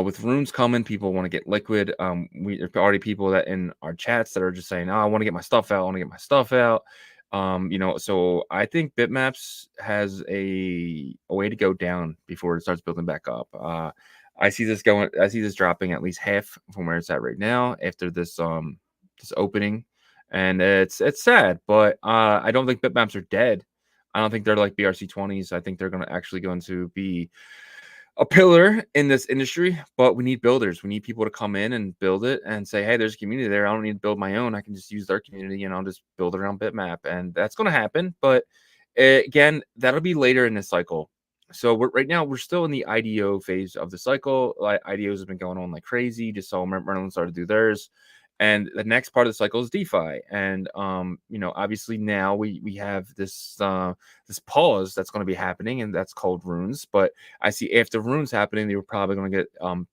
With runes coming, people want to get liquid. There's already people that in our chats that are just saying, "Oh, I want to get my stuff out. I want to get my stuff out." So I think Bitmaps has a way to go down before it starts building back up. I see this dropping at least half from where it's at right now after this opening, and it's sad, but I don't think Bitmaps are dead. I don't think they're like BRC20s. I think they're going to be a pillar in this industry, but we need builders. We need people to come in and build it and say, hey, there's a community there. I don't need to build my own. I can just use their community and I'll just build around Bitmap. And that's going to happen. But again, that'll be later in this cycle. So right now we're still in the IDO phase of the cycle. Like IDOs have been going on like crazy. Just saw Merlin start to do theirs. And the next part of the cycle is DeFi. And, obviously now we have this pause that's going to be happening, and that's called runes. But I see after runes happening, they were probably going to get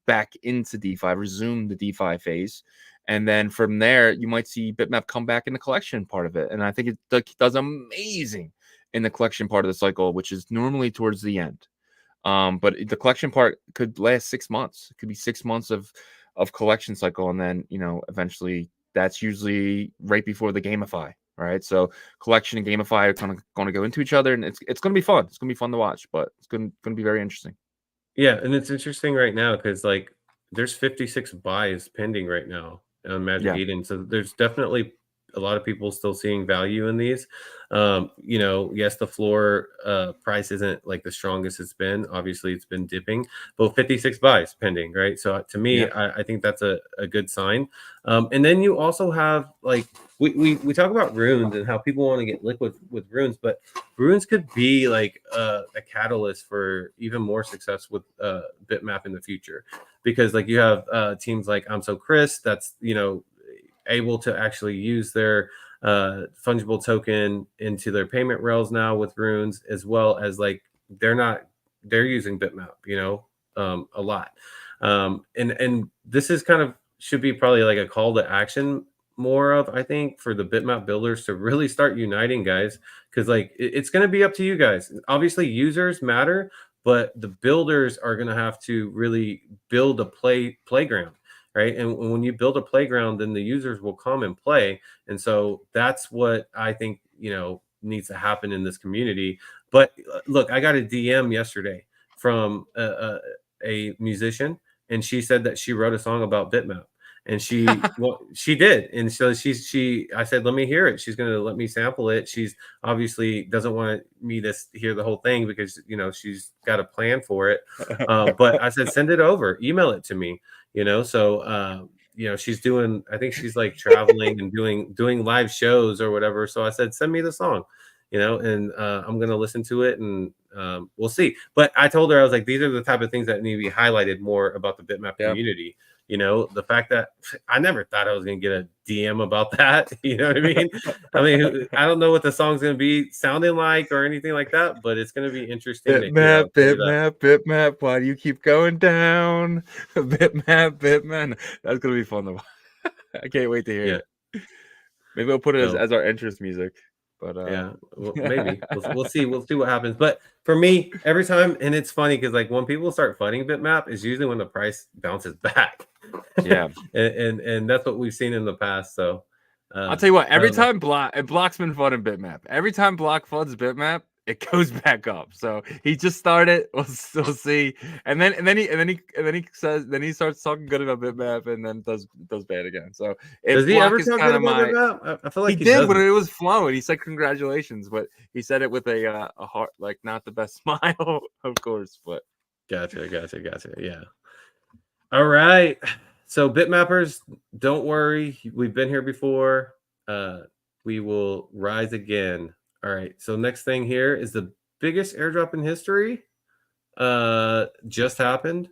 back into DeFi, resume the DeFi phase. And then from there, you might see Bitmap come back in the collection part of it. And I think it does amazing in the collection part of the cycle, which is normally towards the end. But the collection part could last 6 months. It could be 6 months of collection cycle, and then eventually that's usually right before the gamify, right? So collection and gamify are kind of going to go into each other, and it's going to be fun. It's going to be fun to watch, but it's going to be very interesting. Yeah, and it's interesting right now because like there's 56 buys pending right now on Magic Eden, so there's definitely a lot of people still seeing value in these. Yes, the floor price isn't like the strongest it's been. Obviously, it's been dipping, but 56 buys pending, right? So to me, I think that's a good sign. And then you also have like we talk about runes and how people want to get liquid with runes, but runes could be like a catalyst for even more success with Bitmap in the future, because like you have teams like I'm So Chris that's able to actually use their fungible token into their payment rails now with runes, as well as like they're using Bitmap a lot, and this is kind of should be probably like a call to action more of, I think, for the Bitmap builders to really start uniting, guys, because like it's going to be up to you guys. Obviously users matter, but the builders are going to have to really build a playground, right? And when you build a playground, then the users will come and play. And so that's what I think, needs to happen in this community. But look, I got a DM yesterday from a musician, and she said that she wrote a song about Bitmap. And she did. And so I said, let me hear it. She's going to let me sample it. She's obviously doesn't want me to hear the whole thing because, she's got a plan for it. But I said, send it over, email it to me, so, she's doing, I think she's like traveling and doing live shows or whatever. So I said, send me the song, and I'm going to listen to it, and we'll see. But I told her, I was like, these are the type of things that need to be highlighted more about the Bitmap community. The fact that I never thought I was going to get a DM about that. You know what I mean? I don't know what the song's going to be sounding like or anything like that, but it's going to be interesting. Bitmap. Why do you keep going down? Bitmap. That's going to be fun though. I can't wait to hear it. Maybe we'll put it as our entrance music. But well, maybe we'll see. We'll see what happens. But for me, every time, and it's funny because like when people start flooding Bitmap, is usually when the price bounces back. Yeah, and that's what we've seen in the past. So I'll tell you what. Every time Block's been flooding Bitmap. Every time Block floods Bitmap, it goes back up. So he just started. We'll see. And then he starts talking good about Bitmap, and then does bad again. So does he ever talk good about Bitmap? I feel like he did when it was flowing. He said congratulations, but he said it with a heart, like not the best smile, of course. But gotcha. Yeah. All right. So Bitmappers, don't worry. We've been here before. We will rise again. All right. So next thing here is the biggest airdrop in history. Just happened.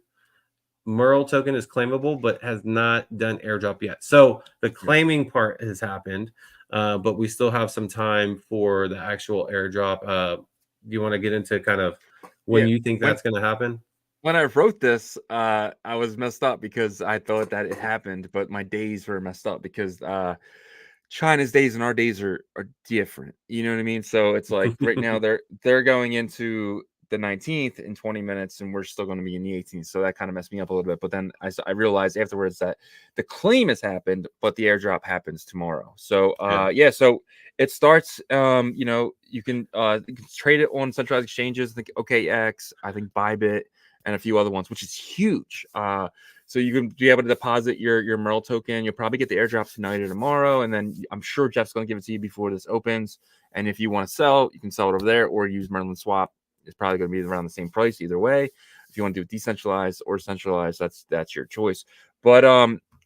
Merle token is claimable, but has not done airdrop yet. So the claiming part has happened, but we still have some time for the actual airdrop. Do you want to get into kind of when you think that's going to happen? When I wrote this, I was messed up because I thought that it happened, but my days were messed up because China's days and our days are different. You know what I mean? So it's like right now they're going into the 19th in 20 minutes, and we're still going to be in the 18th. So that kind of messed me up a little bit. But then I realized afterwards that the claim has happened, but the airdrop happens tomorrow. So so it starts. You can trade it on centralized exchanges. I think OKX, I think Bybit, and a few other ones, which is huge. So you can be able to deposit your Merle token. You'll probably get the airdrop tonight or tomorrow, and then I'm sure Jeff's going to give it to you before this opens. And if you want to sell, you can sell it over there or use Merlin Swap. It's probably going to be around the same price either way. If you want to do it decentralized or centralized, that's your choice. But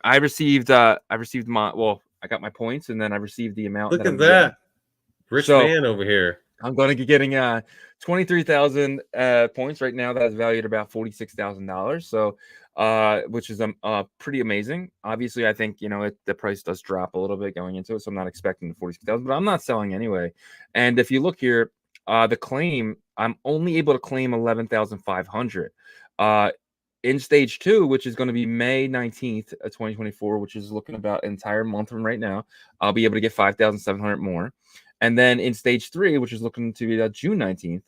I received I got my points, and then I received the amount. Look at that. Rich man over here. I'm going to be getting 23,000 points right now. That's valued about $46,000. So, which is pretty amazing. Obviously, I think the price does drop a little bit going into it, so I'm not expecting the 46,000, but I'm not selling anyway. And if you look here, the claim, I'm only able to claim 11,500. In stage 2, which is going to be May 19th, 2024, which is looking about an entire month from right now, I'll be able to get 5,700 more. And then in stage 3, which is looking to be June 19th,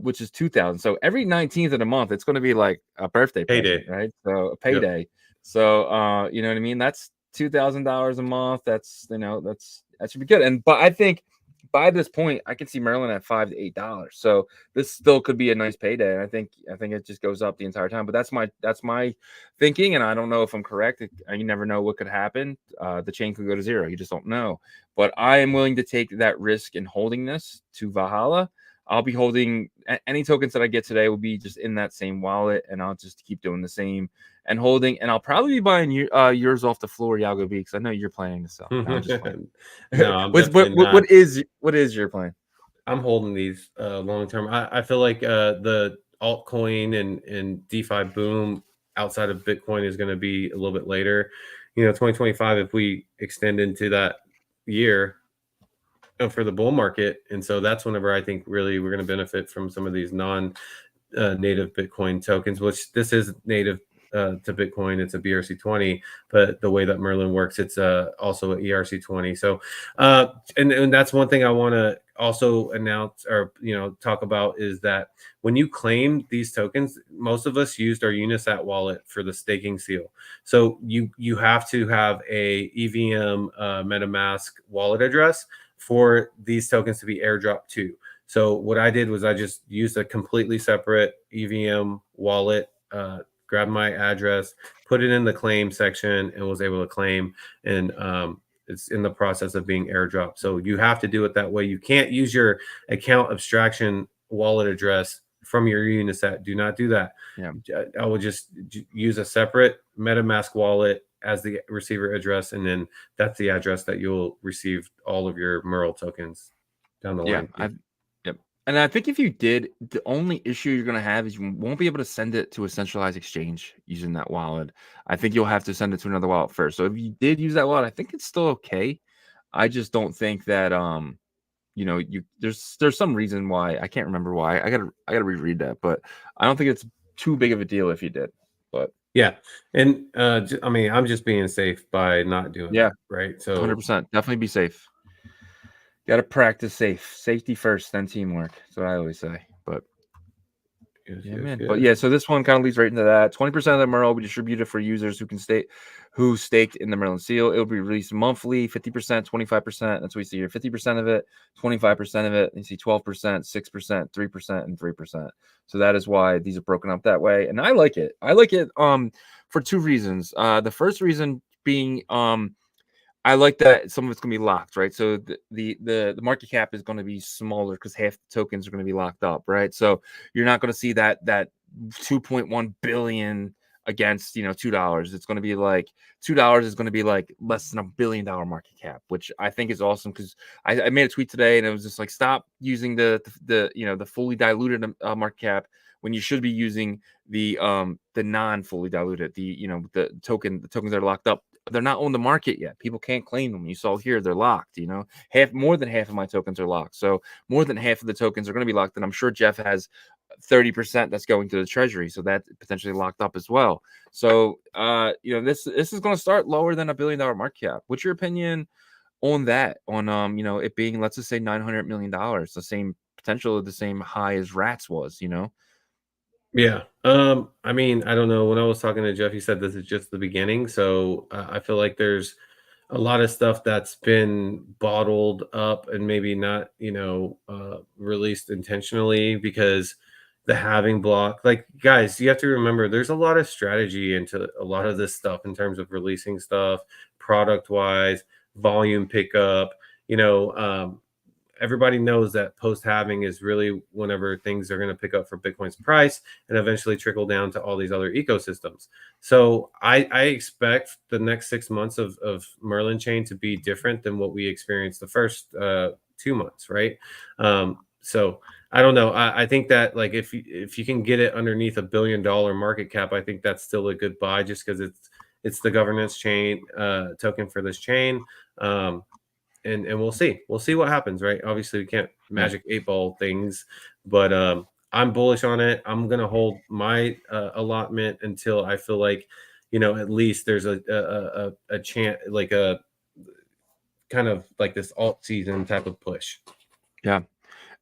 which is 2,000. So every 19th of the month, it's going to be like a birthday present, right? So a payday. Yep. So you know what I mean? That's $2,000 a month. That's that should be good. But I think by this point, I can see Merlin at $5 to $8. So this still could be a nice payday. And I think it just goes up the entire time. But that's my thinking, and I don't know if I'm correct. You never know what could happen. The chain could go to zero. You just don't know. But I am willing to take that risk in holding this to Valhalla. I'll be holding any tokens that I get today will be just in that same wallet, and I'll just keep doing the same and holding. And I'll probably be buying yours off the floor, Yagobi, because I know you're planning to sell. No, I'm just playing. No, what is your plan? I'm holding these long term. I feel like the altcoin and DeFi boom outside of Bitcoin is going to be a little bit later. 2025, if we extend into that year for the bull market, and so that's whenever I think really we're going to benefit from some of these non-native Bitcoin tokens, which this is native to Bitcoin. It's a BRC20, but the way that Merlin works, it's also an ERC20. So and that's one thing I want to also announce or talk about is that when you claim these tokens, most of us used our Unisat wallet for the staking seal. So you have to have a EVM MetaMask wallet address for these tokens to be airdropped to. So what I did was I just used a completely separate EVM wallet, grabbed my address, put it in the claim section, and was able to claim. And it's in the process of being airdropped. So you have to do it that way. You can't use your account abstraction wallet address from your Unisat. Do not do that. Yeah. I will just use a separate MetaMask wallet as the receiver address, and then that's the address that you'll receive all of your Merle tokens down the line. Yep. And I think if you did, the only issue you're going to have is you won't be able to send it to a centralized exchange using that wallet. I think you'll have to send it to another wallet first. So if you did use that wallet, I think it's still okay. I just don't think that you know, there's some reason why. I can't remember why. I gotta reread that, but I don't think it's too big of a deal if you did. But yeah, and I mean, I'm just being safe by not doing that, right? So 100%, definitely be safe. Got to practice safety first, then teamwork. That's what I always say. But But yeah, so this one kind of leads right into that. 20% of the Merle will be distributed for users who staked in the Merlin seal. It'll be released monthly, 50%, 25%. That's what we see here. 50% of it, 25% of it. And you see 12%, 6%, 3%, and 3%. So that is why these are broken up that way. And I like it. I like it for two reasons. The first reason being I like that some of it's going to be locked, right? So the market cap is going to be smaller because half the tokens are going to be locked up, right? So you're not going to see that 2.1 billion against $2. It's going to be like $2 is going to be like less than $1 billion market cap, which I think is awesome because I made a tweet today and it was just like, stop using the fully diluted market cap when you should be using the non-fully diluted, the tokens that are locked up. They're not on the market yet. People can't claim them. You saw here, they're locked. More than half of my tokens are locked. So more than half of the tokens are going to be locked. And I'm sure Jeff has 30% that's going to the treasury. So that's potentially locked up as well. So, this is going to start lower than $1 billion market cap. What's your opinion on that? On, it being, let's just say $900 million, the same potential, the same high as Rats was, Yeah. I mean, I don't know. When I was talking to Jeff, he said this is just the beginning. So I feel like there's a lot of stuff that's been bottled up and maybe not, released intentionally because the halving block, like, guys, you have to remember there's a lot of strategy into a lot of this stuff in terms of releasing stuff, product wise, volume pickup, everybody knows that post halving is really whenever things are going to pick up for Bitcoin's price and eventually trickle down to all these other ecosystems. So I expect the next 6 months of Merlin chain to be different than what we experienced the first 2 months, right? So I don't know. I think that, like, if you can get it underneath $1 billion market cap, I think that's still a good buy just because it's the governance chain token for this chain. And we'll see what happens, right? Obviously we can't magic 8-ball things, but I'm bullish on it. I'm gonna hold my allotment until I feel like at least there's a chance, like a kind of like this alt season type of push. Yeah.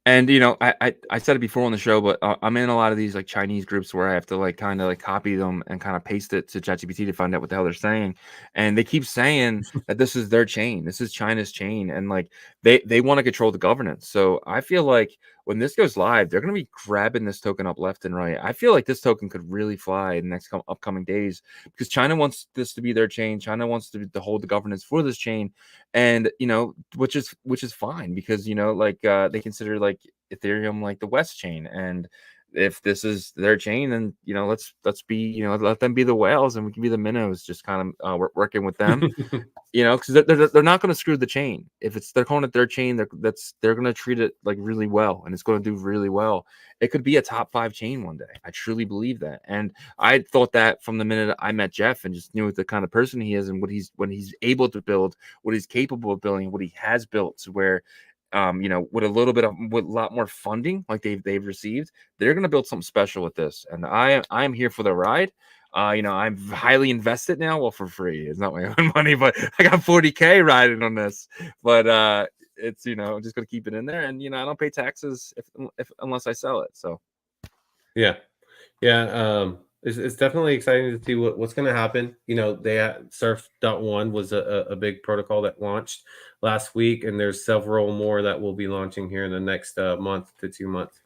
And I said it before on the show, but I'm in a lot of these like Chinese groups where I have to like kind of like copy them and kind of paste it to ChatGPT to find out what the hell they're saying. And they keep saying that this is their chain, this is China's chain, and like they want to control the governance. So I feel like when this goes live, they're going to be grabbing this token up left and right. I feel like this token could really fly in the next upcoming days because China wants this to be their chain. China wants to hold the governance for this chain, and which is fine because they consider like Ethereum like the West chain, and if this is their chain, then let's be let them be the whales and we can be the minnows, just kind of working with them. Because they're not going to screw the chain. If they're calling it their chain, they're going to treat it like really well, and it's going to do really well. It could be a top 5 chain one day. I truly believe that, and I thought that from the minute I met Jeff and just knew the kind of person he is and when he's able to build, what he's capable of building, what he has built, to where with a lot more funding like they've received, they're going to build something special with this, and I'm here for the ride. I'm highly invested now. Well, for free, it's not my own money, but I got 40K riding on this. But it's I'm just gonna keep it in there, and I don't pay taxes if unless I sell it. So yeah. It's definitely exciting to see what's going to happen. You know, they had Surf.1 was a big protocol that launched last week, and there's several more that will be launching here in the next month to 2 months.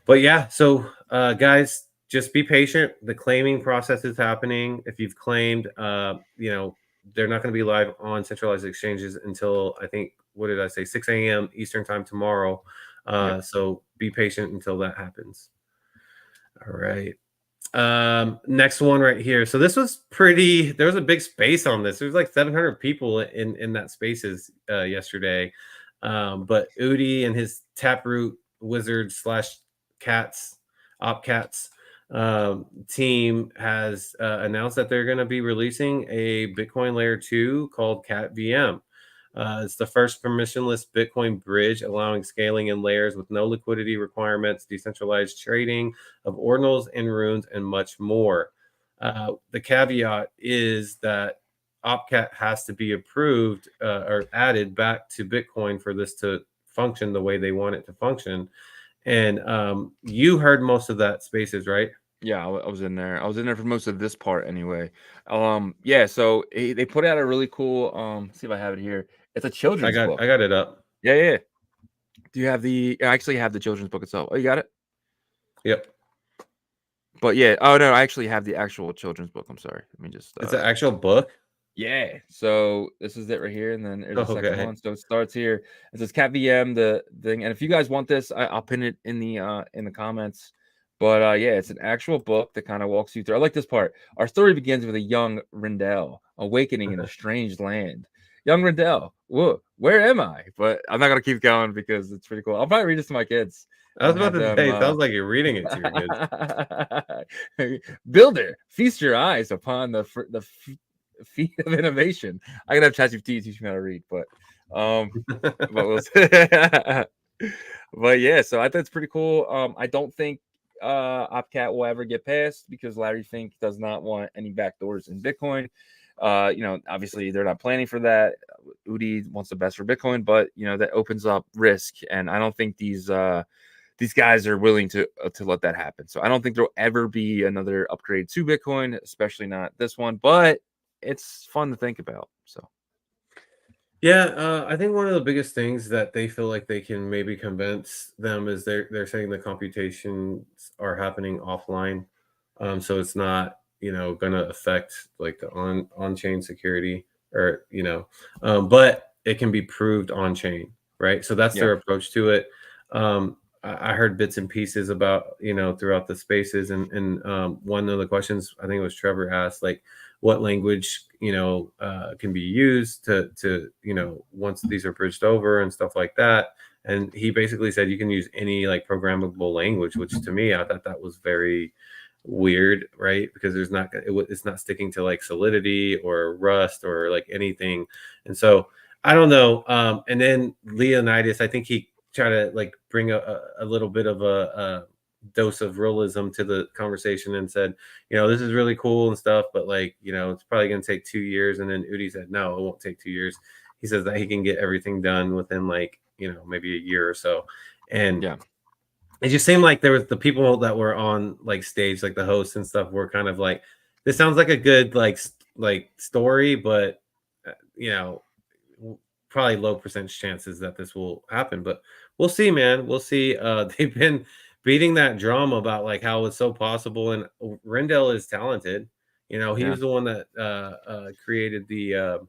But yeah, so guys, just be patient. The claiming process is happening. If you've claimed, you know, they're not going to be live on centralized exchanges until I think, what did I say, 6 a.m. Eastern time tomorrow. So be patient until that happens. All right. Next one right here. So this was pretty, there was a big space on this. There was like 700 people in that spaces yesterday. But Udi and his Taproot wizard slash cats, OpCats team has announced that they're going to be releasing a Bitcoin layer 2 called CatVM. It's the first permissionless Bitcoin bridge, allowing scaling in layers with no liquidity requirements, decentralized trading of ordinals and runes, and much more. The caveat is that OpCat has to be approved or added back to Bitcoin for this to function the way they want it to function. And you heard most of that spaces, right? Yeah, I was in there. I was in there for most of this part anyway. Yeah, so they put out a really cool let's see if I have it here. It's a children's book. I got it up. Yeah. Do you have the I actually have the children's book itself. Oh, you got it? Yep. But yeah, oh no, I actually have the actual children's book. I'm sorry. Let me just It's an actual book. yeah. So this is it right here, and then there's a second Okay. one. So it starts here. It says CatVM, the thing. And if you guys want this, I'll pin it in the comments. But yeah, it's an actual book that kind of walks you through. I like this part. Our story begins with a young Rindell awakening in a strange land. Young Rindell, whoa, where am I? But I'm not gonna keep going because it's pretty cool. I'll probably read this to my kids. I was about to say, it sounds like you're reading it to your kids. Builder, feast your eyes upon the feat of innovation. I gotta have ChatGPT teach me how to read, but we'll but yeah, so I thought it's pretty cool. I don't think OpCat will ever get passed because Larry Fink does not want any backdoors in Bitcoin. You know, obviously they're not planning for that. Udi wants the best for Bitcoin, but you know that opens up risk, and I don't think these guys are willing to let that happen. So I don't think there'll ever be another upgrade to Bitcoin, especially not this one. But it's fun to think about. So yeah, I think one of the biggest things that they feel like they can maybe convince them is they're saying the computations are happening offline, so it's not, you know, going to affect like the on chain security, or you know, but it can be proved on chain, right? So that's their approach to it. I heard bits and pieces about, you know, throughout the spaces, and one of the questions I think it was Trevor asked, like, what language, you know, can be used to you know, once these are bridged over and stuff like that. And he basically said you can use any like programmable language, which to me, I thought that was very weird, right? Because there's not, it's not sticking to like Solidity or Rust or like anything. And so I don't know. And then Leonidas, I think he tried to like bring a little bit of a dose of realism to the conversation and said, you know, this is really cool and stuff, but like, you know, it's probably going to take 2 years. And then Udi said, no, it won't take 2 years. He says that he can get everything done within like, you know, maybe a year or so. And yeah, it just seemed like there was the people that were on like stage, like the hosts and stuff, were kind of like, this sounds like a good like story, but you know, probably low percentage chances that this will happen. But we'll see, man. We'll see. They've been beating that drum about like how it's so possible, and Rendell is talented. You know, he was the one that created the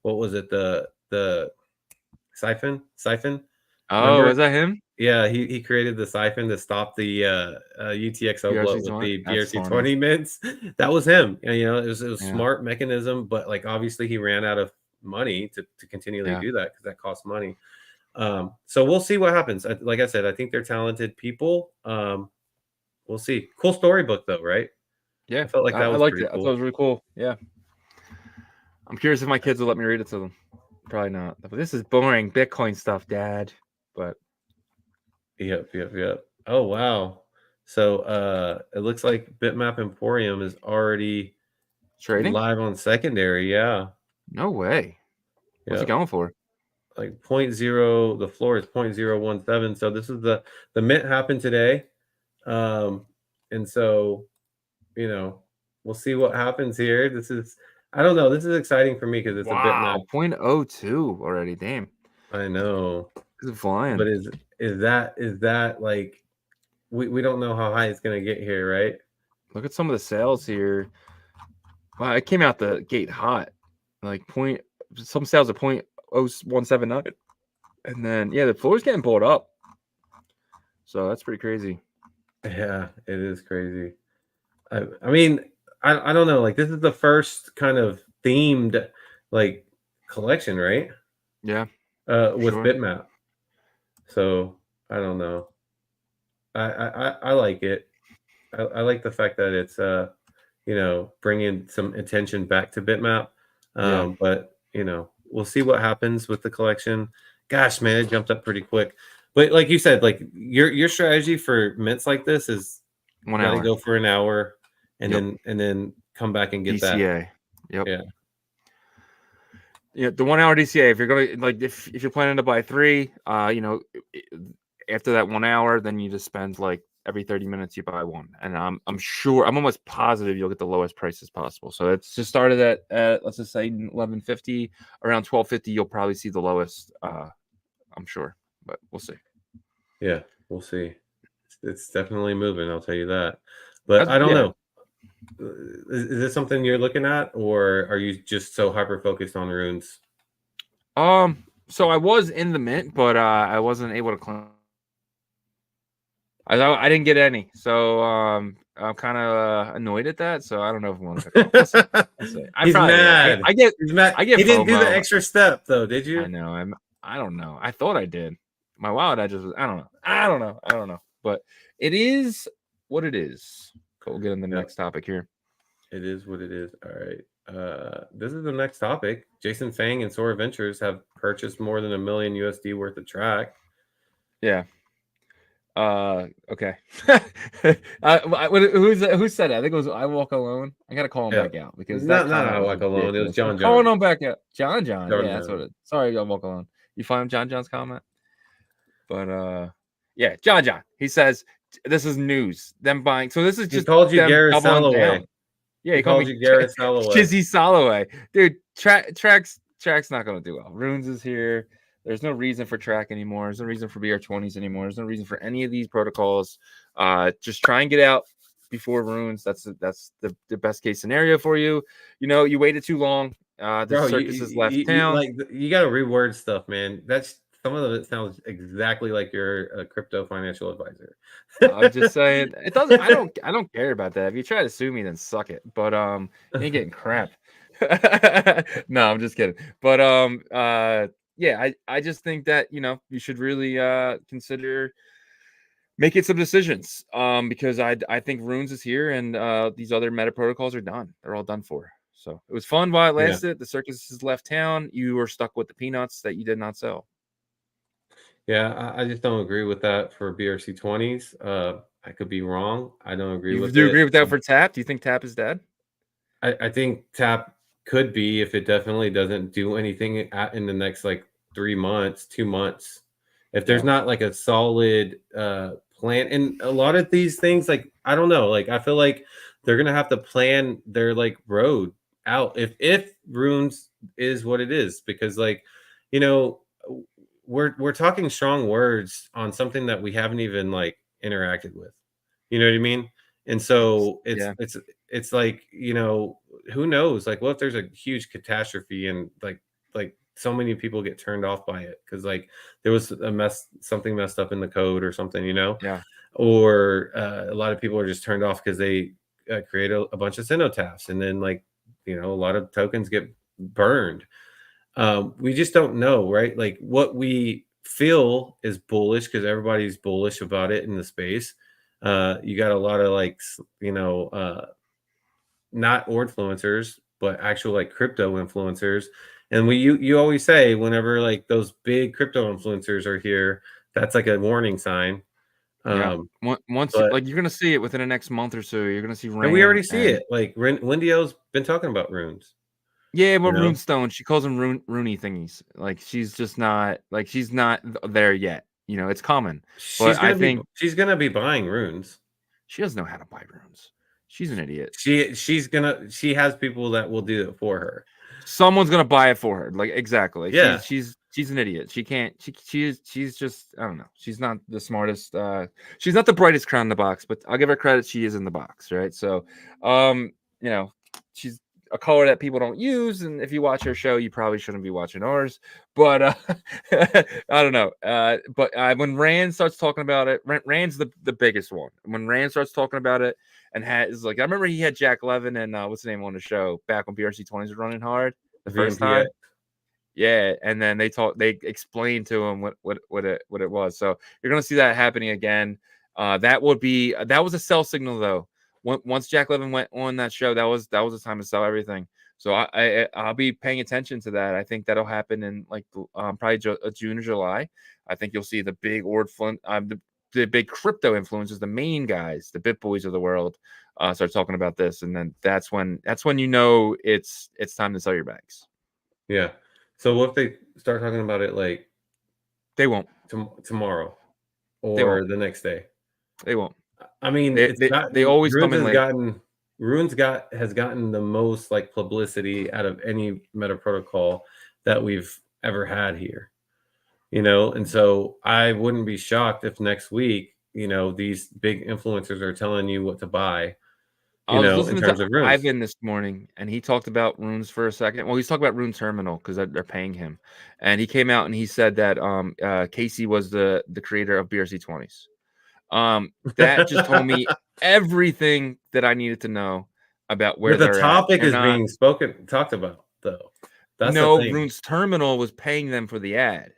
what was it, the siphon. Oh, Remember? is that him? Yeah, he created the siphon to stop the UTXO bloat with the BRC20 mints. That was him. And, you know, it was a smart mechanism, but like obviously he ran out of money to continually do that because that costs money. So we'll see what happens. Like I said, I think they're talented people. We'll see. Cool storybook though, right? Yeah, I felt like that was liked pretty it. cool. I thought it was really cool. Yeah, I'm curious if my kids will let me read it to them. Probably not. But this is boring Bitcoin stuff, Dad. But yep. Oh wow. So it looks like Bitmap Emporium is already trading live on secondary. Yeah. No way. What's he going for? Like 0.0, the floor is 0.017. So this is the mint happened today. And so you know, we'll see what happens here. I don't know. This is exciting for me because it's a bitmap. Wow, 0.02 already. Damn, I know, this is flying. but is that like we don't know how high it's gonna get here, right? Look at some of the sales here. Wow, it came out the gate hot. Like some sales are 0.0179. And then the floor's getting pulled up. So that's pretty crazy. Yeah, it is crazy. I mean, I don't know. Like this is the first kind of themed like collection, right? Yeah. With Sure. Bitmap. So I don't know. I like it. I like the fact that it's bringing some attention back to Bitmap. But we'll see what happens with the collection. Gosh, man, it jumped up pretty quick. But like you said, like your strategy for mints like this is 1 got to hour. go for an hour and then come back and get that. DCA. Yep. Yeah. Yeah, the 1 hour DCA. If you're gonna if you're planning to buy 3, after that 1 hour, then you just spend like every 30 minutes you buy one, and I'm almost positive you'll get the lowest prices possible. So it's just started at let's just say 1150, around 1250. You'll probably see the lowest. I'm sure, but we'll see. Yeah, we'll see. It's definitely moving. I'll tell you that. But I don't know. Is this something you're looking at, or are you just so hyper focused on runes? So I was in the mint, but I wasn't able to claim. I didn't get any, so I'm kind of annoyed at that. So I don't know if I want to pick up. He's mad. He's mad. I get. He didn't do the extra step though, did you? I know. I don't know. I thought I did. My wallet. I don't know. But it is what it is. We'll get in the next topic here. It is what it is. All right. This is the next topic. Jason Fang and Sora Ventures have purchased more than $1 million USD worth of track. Yeah. Okay. Who said that? I think it was I Walk Alone. I gotta call him back out because not I Walk Alone. It was John. Calling him back out. John. Yeah, that's what it. Sorry, I Walk Alone. You find John John's comment? But yeah, John. He says this is news. Them buying. So this is just. He called you Garrett Salloway. Yeah, he called me Garrett Salloway. Shizzy Salloway. Dude, track's not gonna do well. Runes is here. There's no reason for track anymore. There's no reason for BR20s anymore. There's no reason for any of these protocols. Just try and get out before runes. That's the best case scenario for you. You waited too long. The circus has left town. You got to reword stuff, man. That's some of it sounds exactly like you're a crypto financial advisor. I'm just saying it doesn't. I don't care about that. If you try to sue me, then suck it. But you ain't getting crap. No, I'm just kidding. But yeah, I just think that you should really consider making some decisions because I think runes is here and these other meta protocols are done. They're all done for. So it was fun while it lasted. Yeah. The circus has left town. You were stuck with the peanuts that you did not sell. Yeah, I just don't agree with that for BRC20s. I could be wrong. I don't agree with it. Do you agree with that for TAP? Do you think TAP is dead? I think TAP could be if it definitely doesn't do anything in the next 3 months, 2 months. If there's not a solid plan, and a lot of these things, I don't know, I feel like they're gonna have to plan their road out if runes is what it is, because we're talking strong words on something that we haven't even interacted with. You know what I mean? And so it's who knows? What if there's a huge catastrophe and so many people get turned off by it because there was something messed up in the code or something, or a lot of people are just turned off because they create a bunch of cenotaphs and then a lot of tokens get burned. We just don't know, right? What we feel is bullish because everybody's bullish about it in the space. You got a lot of not influencers, but actual crypto influencers. And you always say whenever those big crypto influencers are here, that's a warning sign. Once you're gonna see it within the next month or so, you're gonna see and we already see it. Windio's been talking about runes. Yeah, but Runestone, she calls them Rooney thingies. She's just not she's not there yet. It's common. But I think she's gonna be buying runes. She doesn't know how to buy runes. She's an idiot. She has people that will do it for her. Someone's gonna buy it for her. Like exactly. Yeah. She's an idiot. She can't. She's just. I don't know. She's not the smartest. She's not the brightest crown in the box. But I'll give her credit. She is in the box, right? So, you know, she's a color that people don't use. And if you watch her show, you probably shouldn't be watching ours. But I don't know. But when Rand starts talking about it, Rand's the biggest one. When Rand starts talking about it. And is like I remember he had Jack Levin and what's the name on the show back when BRC20s were running hard the first time. Yeah, and then they explained to him what it was. So you're gonna see that happening again. That was a sell signal though. Once Jack Levin went on that show, that was the time to sell everything. So I'll be paying attention to that. I think that'll happen in like probably June or July. I think you'll see the big the big crypto influencers, the main guys, the bit boys of the world, start talking about this, and then that's when you know it's time to sell your bags. Yeah. So what if they start talking about it like they won't tomorrow or the next day? They won't. I mean, they always come in late. Rune's has gotten the most like publicity out of any meta protocol that we've ever had here. You know, and so I wouldn't be shocked if next week, you know, these big influencers are telling you what to buy. I was listening to Ivan this morning, and he talked about runes for a second. Well, he's talking about Rune Terminal because they're paying him, and he came out and he said that Casey was the creator of BRC20s. That just told me everything that I needed to know about where the topic is being talked about, though. That's Rune's Terminal was paying them for the ad.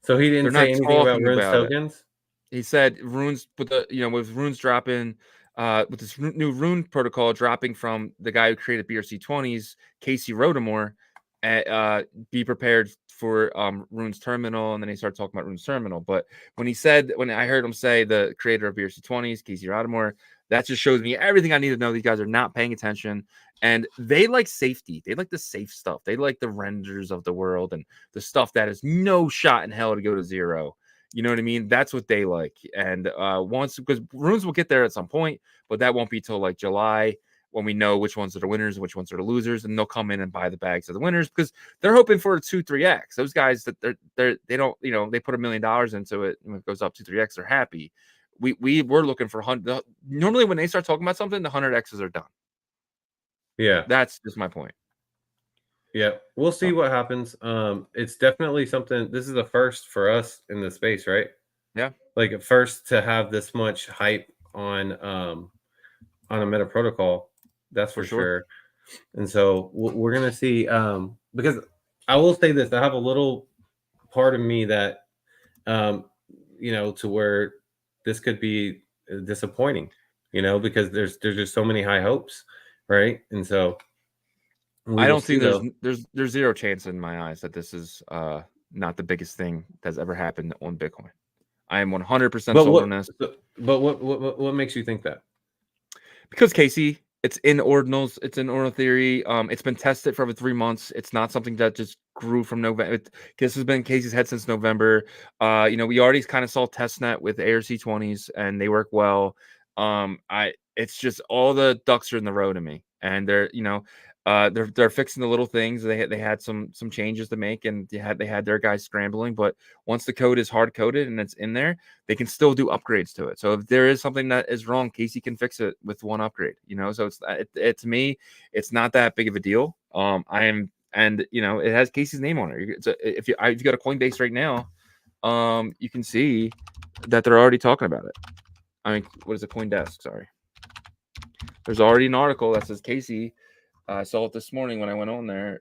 So he didn't say anything about Rune's tokens. He said Rune's with Rune's dropping, with this new Rune protocol dropping from the guy who created BRC20s, Casey Rodamore. Be prepared for Rune's Terminal, and then he started talking about Rune's Terminal. But when I heard him say the creator of BRC20s, Casey Rodamore, that just shows me everything I need to know. These guys are not paying attention, and they like safety. They like the safe stuff. They like the renders of the world and the stuff that is no shot in hell to go to zero. You know what I mean? That's what they like. And because runes will get there at some point, but that won't be till like July, when we know which ones are the winners and which ones are the losers, and they'll come in and buy the bags of the winners because they're hoping for a 2-3x. Those guys that they don't, they put $1 million into it, and when it goes up 2-3x, they're happy. We're looking for 100. Normally, when they start talking about something, the 100x's are done. Yeah, that's just my point. Yeah, we'll see what happens. It's definitely something. This is a first for us in the space, right? Yeah, like a first to have this much hype on a meta protocol. That's for sure. And so we're gonna see. Because I will say this, I have a little part of me that, to where this could be disappointing, because there's just so many high hopes, right? And so I don't think there's zero chance in my eyes that this is not the biggest thing that's ever happened on Bitcoin. I am 100% sold on this. But what makes you think that? Because Casey, it's in Ordinals, it's in Ordinal Theory. It's been tested for over 3 months. It's not something that just grew from November. This has been Casey's head since November. We already kind of saw testnet with ARC20s, and they work well. It's just all the ducks are in the row to me, and they're fixing the little things. They had some changes to make, and they had their guys scrambling. But once the code is hard coded and it's in there, they can still do upgrades to it. So if there is something that is wrong, Casey can fix it with one upgrade. So it's to me, it's not that big of a deal. It has Casey's name on it. If you got a Coinbase right now, you can see that they're already talking about it. I mean, what is a CoinDesk? Sorry, there's already an article that says Casey. I saw it this morning when I went on there.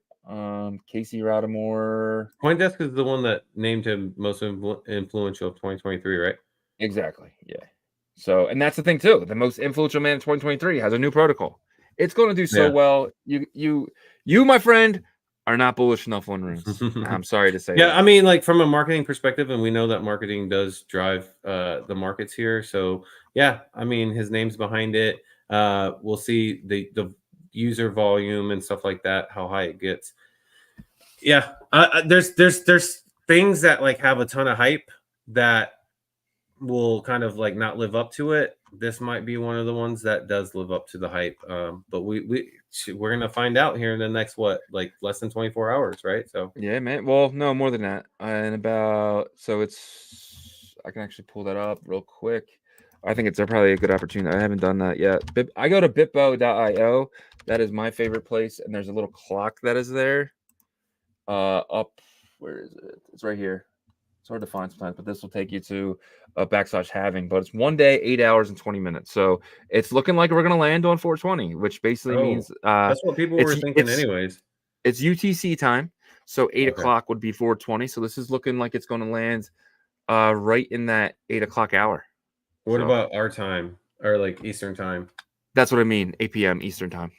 Casey Rodamore. CoinDesk is the one that named him most influential of 2023, right? Exactly. Yeah. So, and that's the thing too. The most influential man in 2023 has a new protocol. It's going to do so well. You, my friend, are not bullish enough on runes. I'm sorry to say. Yeah, that. I mean, like from a marketing perspective, and we know that marketing does drive the markets here. So, yeah, I mean, his name's behind it. We'll see the user volume and stuff like that, how high it gets. Yeah, there's things that like have a ton of hype that will kind of like not live up to it, this might be one of the ones that does live up to the hype. But we're gonna find out here in the next like less than 24 hours, right? So yeah, man. Well, no, more than that. And about I can actually pull that up real quick. I think it's probably a good opportunity. I haven't done that yet. I go to bitbo.io. That is my favorite place, and there's a little clock that is there. Up, where is it? It's right here. It's hard to find sometimes, but this will take you to a /halving. But it's 1 day, 8 hours, and 20 minutes. So it's looking like we're gonna land on 420, which basically means that's what people were thinking, anyways. It's UTC time, so 8 Okay. o'clock would be 420. So this is looking like it's going to land right in that 8 o'clock hour. What about our time, or like Eastern time? That's what I mean. 8 p.m. Eastern time.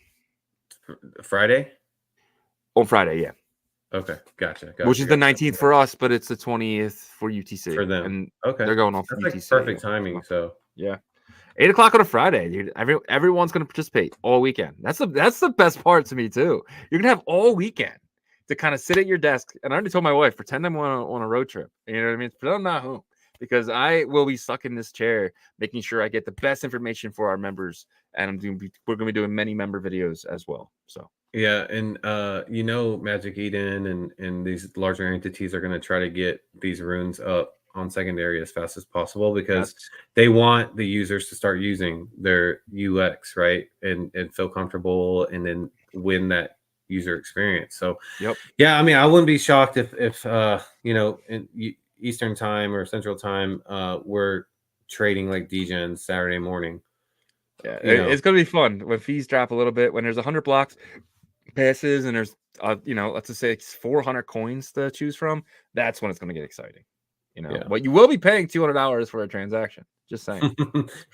Friday? On Friday, yeah. Okay, gotcha. Which is the 19th for us, but it's the 20th for UTC. For them. And okay. They're going off That's UTC. Like perfect timing. So yeah. 8 o'clock on a Friday, dude. Everyone's going to participate all weekend. That's the best part to me, too. You're going to have all weekend to kind of sit at your desk. And I already told my wife, pretend I'm on a road trip. You know what I mean? Pretend I'm not home. Because I will be stuck in this chair, making sure I get the best information for our members. And we're going to be doing many member videos as well. So. Yeah, and Magic Eden and these larger entities are going to try to get these runes up on secondary as fast as possible because they want the users to start using their UX, right, and feel comfortable and then win that user experience. So, yeah, I mean, I wouldn't be shocked if in Eastern time or Central time, we're trading like DGen Saturday morning. Yeah, it's going to be fun when fees drop a little bit. When there's 100 blocks passes and there's let's just say it's 400 coins to choose from, that's when it's going to get exciting. But you will be paying $200 for a transaction, just saying.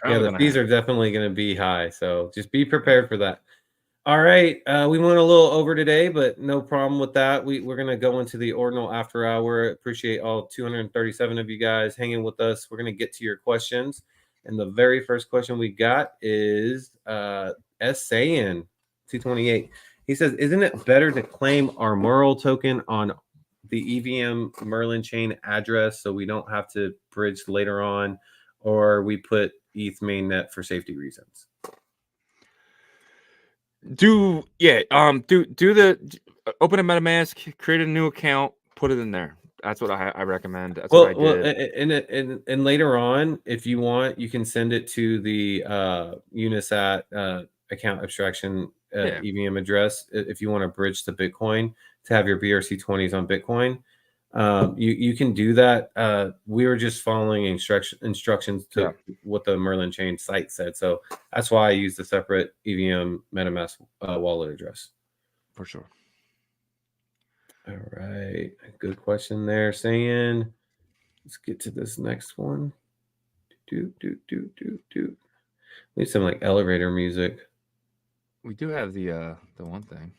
Yeah, the fees are definitely going to be high, so just be prepared for that. All right, we went a little over today, but no problem with that. We're going to go into the Ordinal after hour. Appreciate all 237 of you guys hanging with us. We're going to get to your questions, and the very first question we got is Sayan 228. He says, isn't it better to claim our Merle token on the EVM Merlin chain address so we don't have to bridge later on, or we put ETH mainnet for safety reasons? Open a MetaMask, create a new account, put it in there. That's what I recommend. That's what I did. And later on, if you want, you can send it to the Unisat account abstraction EVM address if you want to bridge to Bitcoin to have your BRC20s on Bitcoin. You can do that. We were just following instructions to what the Merlin chain site said. So that's why I used a separate EVM MetaMask wallet address. For sure. All right. Good question there, Saying. Let's get to this next one. Need some like elevator music. We do have the one thing.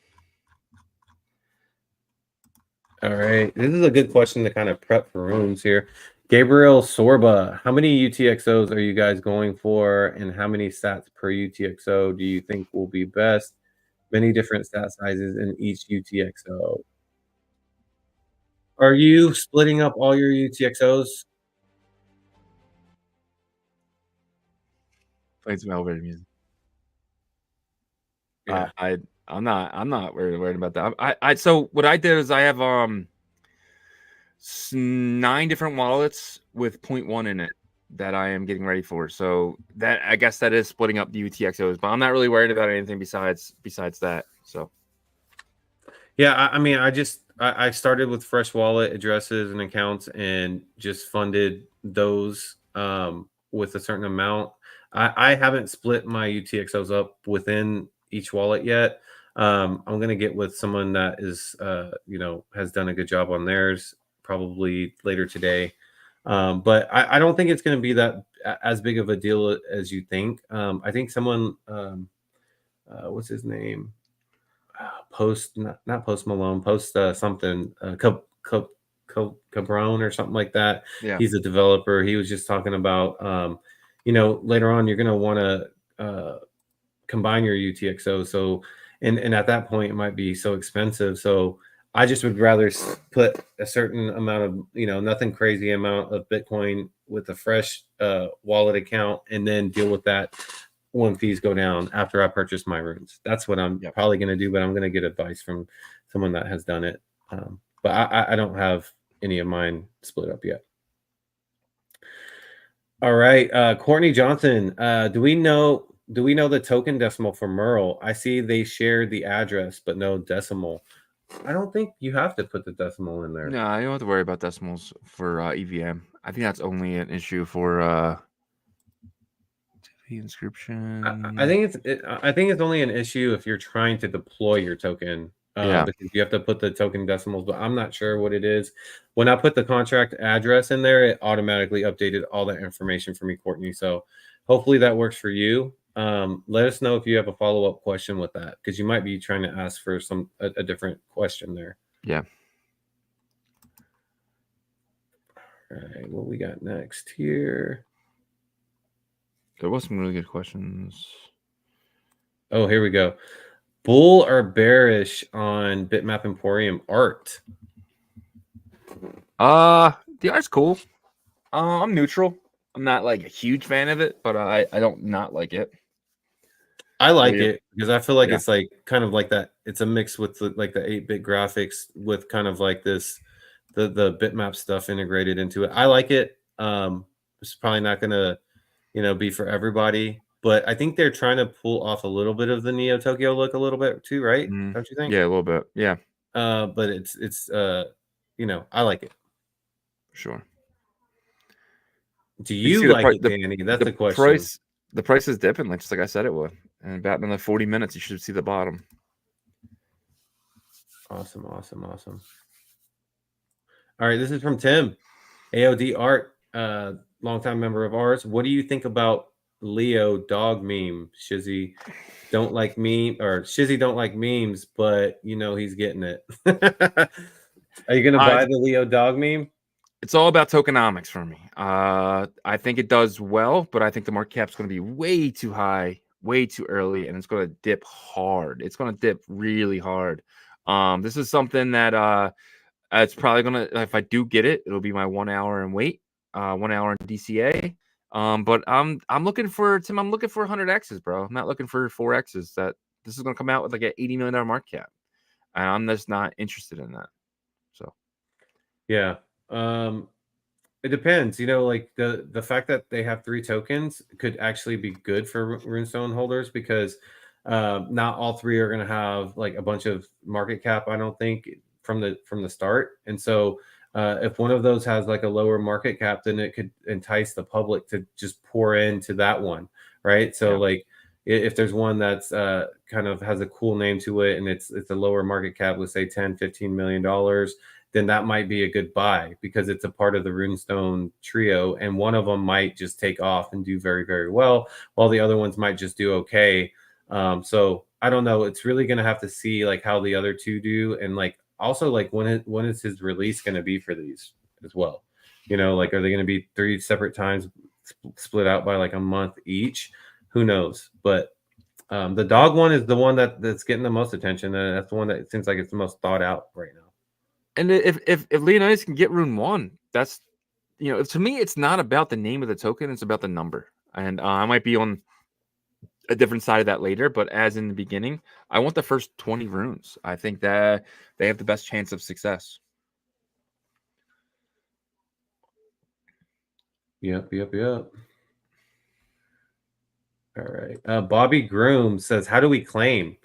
All right. This is a good question to kind of prep for rooms here. Gabriel Sorba, how many UTXOs are you guys going for, and how many sats per UTXO do you think will be best? Many different stat sizes in each UTXO. Are you splitting up all your UTXOs? Playing some elevator music. Yeah. I'm not worried about that. So what I did is I have 9 different wallets with 0.1 in it that I am getting ready for. So that, I guess that is splitting up the UTXOs, but I'm not really worried about anything besides that. So yeah, I mean, I started with fresh wallet addresses and accounts and just funded those with a certain amount. I haven't split my UTXOs up within each wallet yet. I'm going to get with someone that is, has done a good job on theirs probably later today. But I don't think it's going to be that as big of a deal as you think. I think someone, what's his name? Not Post Malone, something, Cabron or something like that. Yeah. He's a developer. He was just talking about, later on you're going to want to combine your UTXO. So, and at that point it might be so expensive. So I just would rather put a certain amount of, nothing crazy amount of Bitcoin with a fresh wallet account and then deal with that when fees go down after I purchase my runes. That's what I'm probably going to do, but I'm going to get advice from someone that has done it. But I don't have any of mine split up yet. All right, Courtney Johnson, do we know the token decimal for Merle? I see they shared the address, but no decimal. I don't think you have to put the decimal in there. No, you don't have to worry about decimals for EVM. I think that's only an issue for inscription. I think it's only an issue if you're trying to deploy your token. Because you have to put the token decimals, but I'm not sure what it is. When I put the contract address in there, it automatically updated all that information for me, Courtney. So hopefully that works for you. Let us know if you have a follow-up question with that, because you might be trying to ask for a different question there. Yeah. All right, what we got next here? There was some really good questions. Oh, here we go. Bull or bearish on Bitmap Emporium art? The art's cool. I'm neutral. I'm not like a huge fan of it, but I don't not like it. I like it because I feel like it's like kind of like that. It's a mix with like the 8-bit graphics with kind of like this the bitmap stuff integrated into it. I like it. It's probably not gonna be for everybody, but I think they're trying to pull off a little bit of the Neo Tokyo look a little bit too, right? Don't you think? Yeah, a little bit. Yeah. But it's I like it. Sure. Do you like it, Danny? That's the question. The price is dipping, just like I said it would. And about another 40 minutes, you should see the bottom. Awesome. All right, this is from Tim. AOD Art, longtime member of ours. What do you think about Leo dog meme? Shizzy don't like memes, but he's getting it. Are you gonna buy the Leo dog meme? It's all about tokenomics for me. I think it does well, but I think the market cap's going to be way too high, way too early, and it's going to dip hard. It's going to dip really hard. This is something that it's probably going to, if I do get it, it'll be my 1 hour and wait, 1 hour in DCA. But I'm looking for 100Xs, bro. I'm not looking for 4Xs. That this is going to come out with like an $80 million market cap, and I'm just not interested in that. So, yeah. It depends, like the fact that they have 3 tokens could actually be good for runestone holders, because not all 3 are going to have like a bunch of market cap, I don't think, from the start. And so if one of those has like a lower market cap, then it could entice the public to just pour into that one, right? So like if there's one that's kind of has a cool name to it and it's a lower market cap, let's say $10-15 million, then that might be a good buy because it's a part of the runestone trio, and one of them might just take off and do very, very well, while the other ones might just do okay. So I don't know. It's really going to have to see like how the other 2 do, and like also like when is his release going to be for these as well? Like are they going to be 3 separate times split out by like a month each? Who knows? But the dog one is the one that's getting the most attention, and that's the one that seems like it's the most thought out right now. And if Leonidas can get Rune 1, that's to me, it's not about the name of the token, it's about the number. And I might be on a different side of that later, but as in the beginning, I want the first 20 runes. I think that they have the best chance of success. Yep. All right. Bobby Groom says, how do we claim?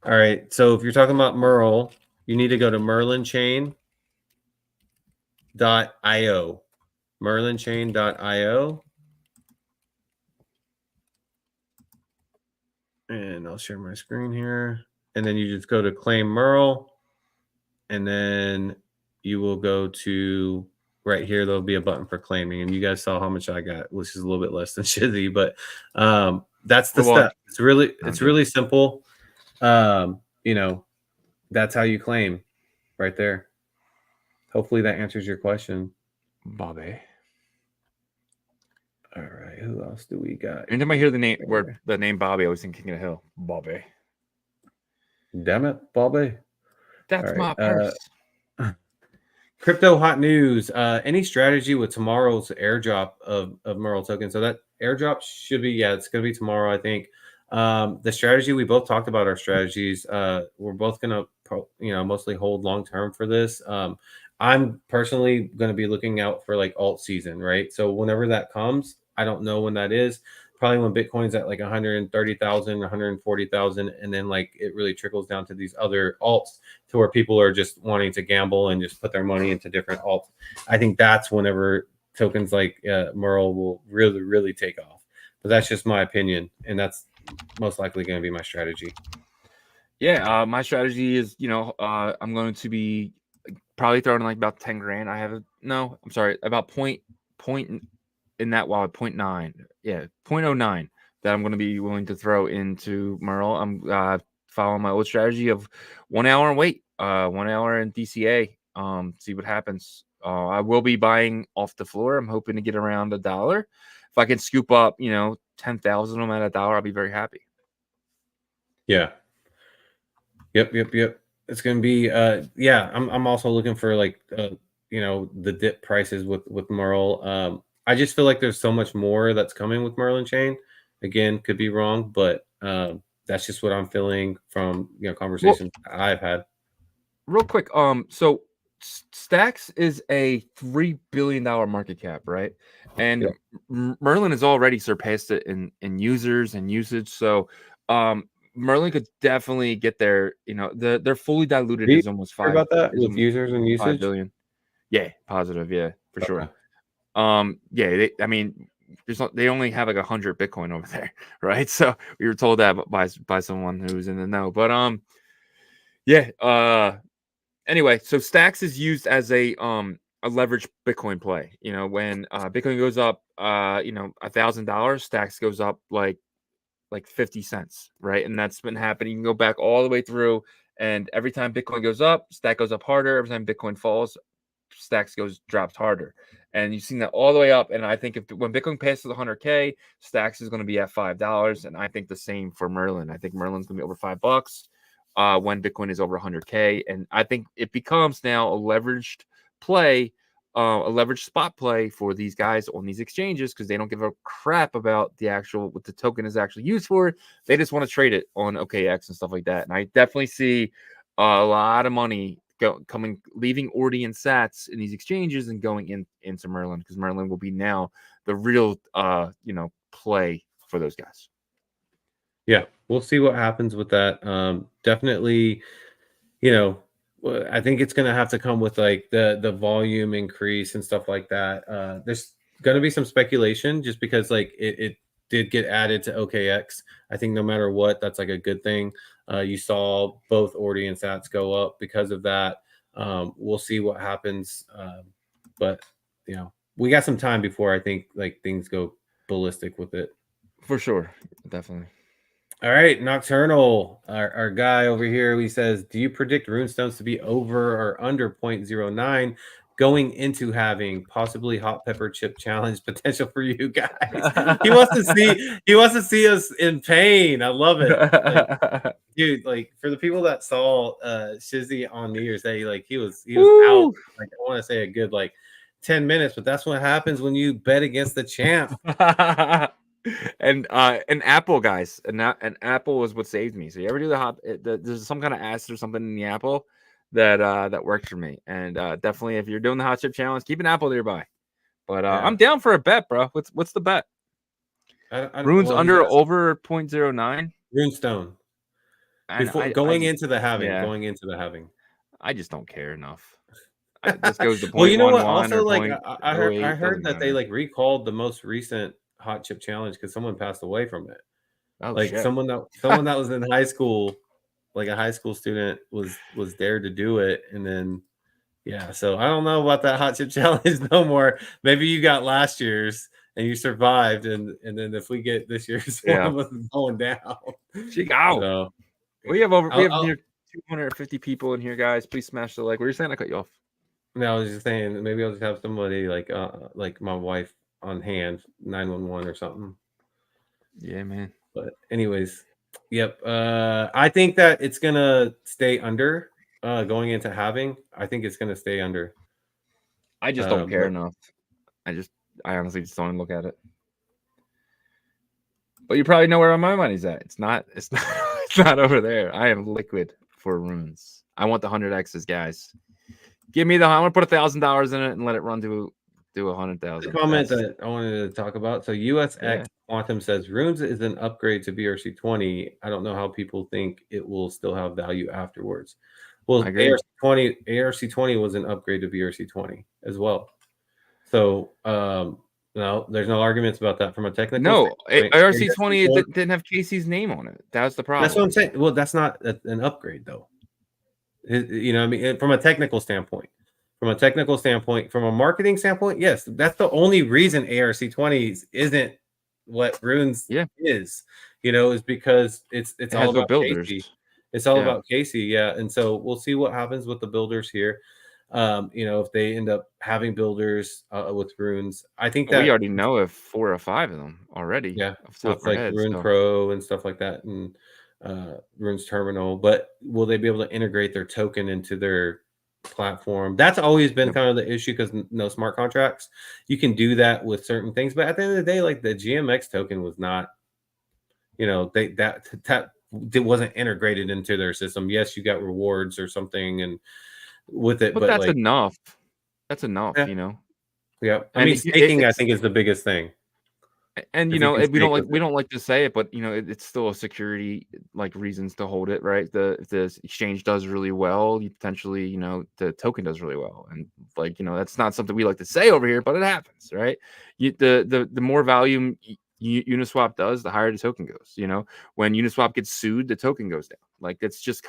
All right. So if you're talking about Merle, you need to go to merlinchain.io. Merlinchain.io. And I'll share my screen here. And then you just go to claim Merle. And then you will go to right here. There'll be a button for claiming. And you guys saw how much I got, which is a little bit less than Shizzy. But that's the step. It's really simple. That's how you claim right there. Hopefully that answers your question, Bobby. All right, who else do we got? Anytime I hear the name Bobby, I always think King of the Hill. Bobby. Damn it, Bobby. That's my purse. Crypto hot news. Any strategy with tomorrow's airdrop of Merle token? So that airdrop should be, yeah, it's going to be tomorrow, I think. The strategy, we both talked about our strategies. We're both going to, mostly hold long term for this. I'm personally going to be looking out for like alt season, right? So whenever that comes, I don't know when that is. Probably when Bitcoin's at like 130,000, 140,000, and then like it really trickles down to these other alts to where people are just wanting to gamble and just put their money into different alts. I think that's whenever tokens like Merle will really, really take off. But that's just my opinion, and that's most likely going to be my strategy. Yeah, my strategy is, I'm going to be probably throwing like about 10 grand. About point in that wallet, 0.9. Yeah, 0.09 that I'm going to be willing to throw into Merle. I'm following my old strategy of 1 hour and wait, 1 hour in DCA, see what happens. I will be buying off the floor. I'm hoping to get around $1. If I can scoop up, 10,000 of them at $1, I'll be very happy. Yeah. Yep. It's going to be I'm also looking for like the dip prices with Merle. I just feel like there's so much more that's coming with Merlin chain. Again, could be wrong, but that's just what I'm feeling from conversations I've had. Real quick, so Stacks is a $3 billion market cap, right? And Yep. Merlin has already surpassed it in users and usage. So Merlin could definitely get there. They're fully diluted is almost Hear 5 about that is with almost users and 5 usage? billion. Yeah, positive, yeah, for sure. Okay. They only have like 100 Bitcoin over there, right? So we were told that by someone who's in the know. But anyway, so Stacks is used as a leveraged Bitcoin play. When Bitcoin goes up, $1,000, Stacks goes up like 50 cents, right? And that's been happening. You can go back all the way through, and every time Bitcoin goes up, Stack goes up harder. Every time Bitcoin falls, Stacks drops harder. And you've seen that all the way up. And I think when Bitcoin passes 100K, Stacks is going to be at $5. And I think the same for Merlin. I think Merlin's going to be over $5 when Bitcoin is over 100K. And I think it becomes now a leveraged play, a leveraged spot play for these guys on these exchanges because they don't give a crap about what the token is actually used for. They just want to trade it on OKX and stuff like that. And I definitely see a lot of money leaving Ordi and Sats in these exchanges and going into Merlin because Merlin will be now the real play for those guys. Yeah, we'll see what happens with that. Definitely, I think it's gonna have to come with like the volume increase and stuff like that. There's gonna be some speculation just because like it did get added to OKX. I think no matter what, that's like a good thing. You saw both Ordi and Sats go up because of that. We'll see what happens, but we got some time before I think like things go ballistic with it. For sure, definitely. All right, Nocturnal, our guy over here, he says, do you predict runestones to be over or under 0.09 going into having possibly hot pepper chip challenge potential for you guys? He wants to see us in pain. I love it. Like, dude, like for the people that saw Shizzy on New Year's Day, like he was out, like I want to say a good like 10 minutes, but that's what happens when you bet against the champ. And apple, guys, and apple was what saved me. So you ever do there's some kind of acid or something in the apple that works for me. And definitely if you're doing the hot chip challenge, keep an apple nearby. But I'm down for a bet, bro. What's the bet? Runes under over 0.09 runestone before going into the having. I just don't care enough. This goes to well, you know what? 0.11 also, or like I heard that matter. they like recalled the most recent hot chip challenge because someone passed away from it. Oh, like shit. someone that was in high school, like a high school student, was dared to do it, and then so I don't know about that hot chip challenge no more. Maybe you got last year's and you survived, and then if we get this year's one of us is going down. So, we have near 250 people in here, guys. Please smash the like. What are you saying? I cut you off. No, I was just saying maybe I'll just have somebody like my wife on hand, 911 or something. Yeah, man. But anyways, yep. I think that it's gonna stay under going into having. I think it's gonna stay under. I just don't care But enough. I honestly just don't look at it. But you probably know where my money's at. It's not it's not over there. I am liquid for runes. I want the 100x's, guys. Give me I want to put $1,000 in it and let it run to do 100,000. the comment that I wanted to talk about. So USX Quantum says runes is an upgrade to BRC20. I don't know how people think it will still have value afterwards. Well, ARC20 was an upgrade to BRC20 as well. So no, there's no arguments about that from a technical. No, ARC20 didn't have Casey's name on it. That's the problem. That's what I'm saying. Well, that's not an upgrade though. You know, I mean, from a technical standpoint. From a marketing standpoint, yes, that's the only reason ARC20 isn't what runes is. You know, is because it's all about builders. Casey. It's all about Casey, yeah. And so we'll see what happens with the builders here. You know, if they end up having builders with runes, I think that we already know of 4 or 5 of them already. Yeah, with like Rune Pro and stuff like that, and Rune's Terminal. But will they be able to integrate their token into their platform? That's always been kind of the issue, because no smart contracts. You can do that with certain things, but at the end of the day, like the GMX token was not, you know, that wasn't integrated into their system. Yes, you got rewards or something and with it, but that's like, enough. That's enough, you know. Yeah, I mean, staking I think is the biggest thing. And you know, we don't like to say it, but you know, it's still a security like reasons to hold it, right? If the exchange does really well, you potentially, you know, the token does really well, and like, you know, that's not something we like to say over here, but it happens, right? The more volume Uniswap does, the higher the token goes. You know, when Uniswap gets sued, the token goes down. Like it's just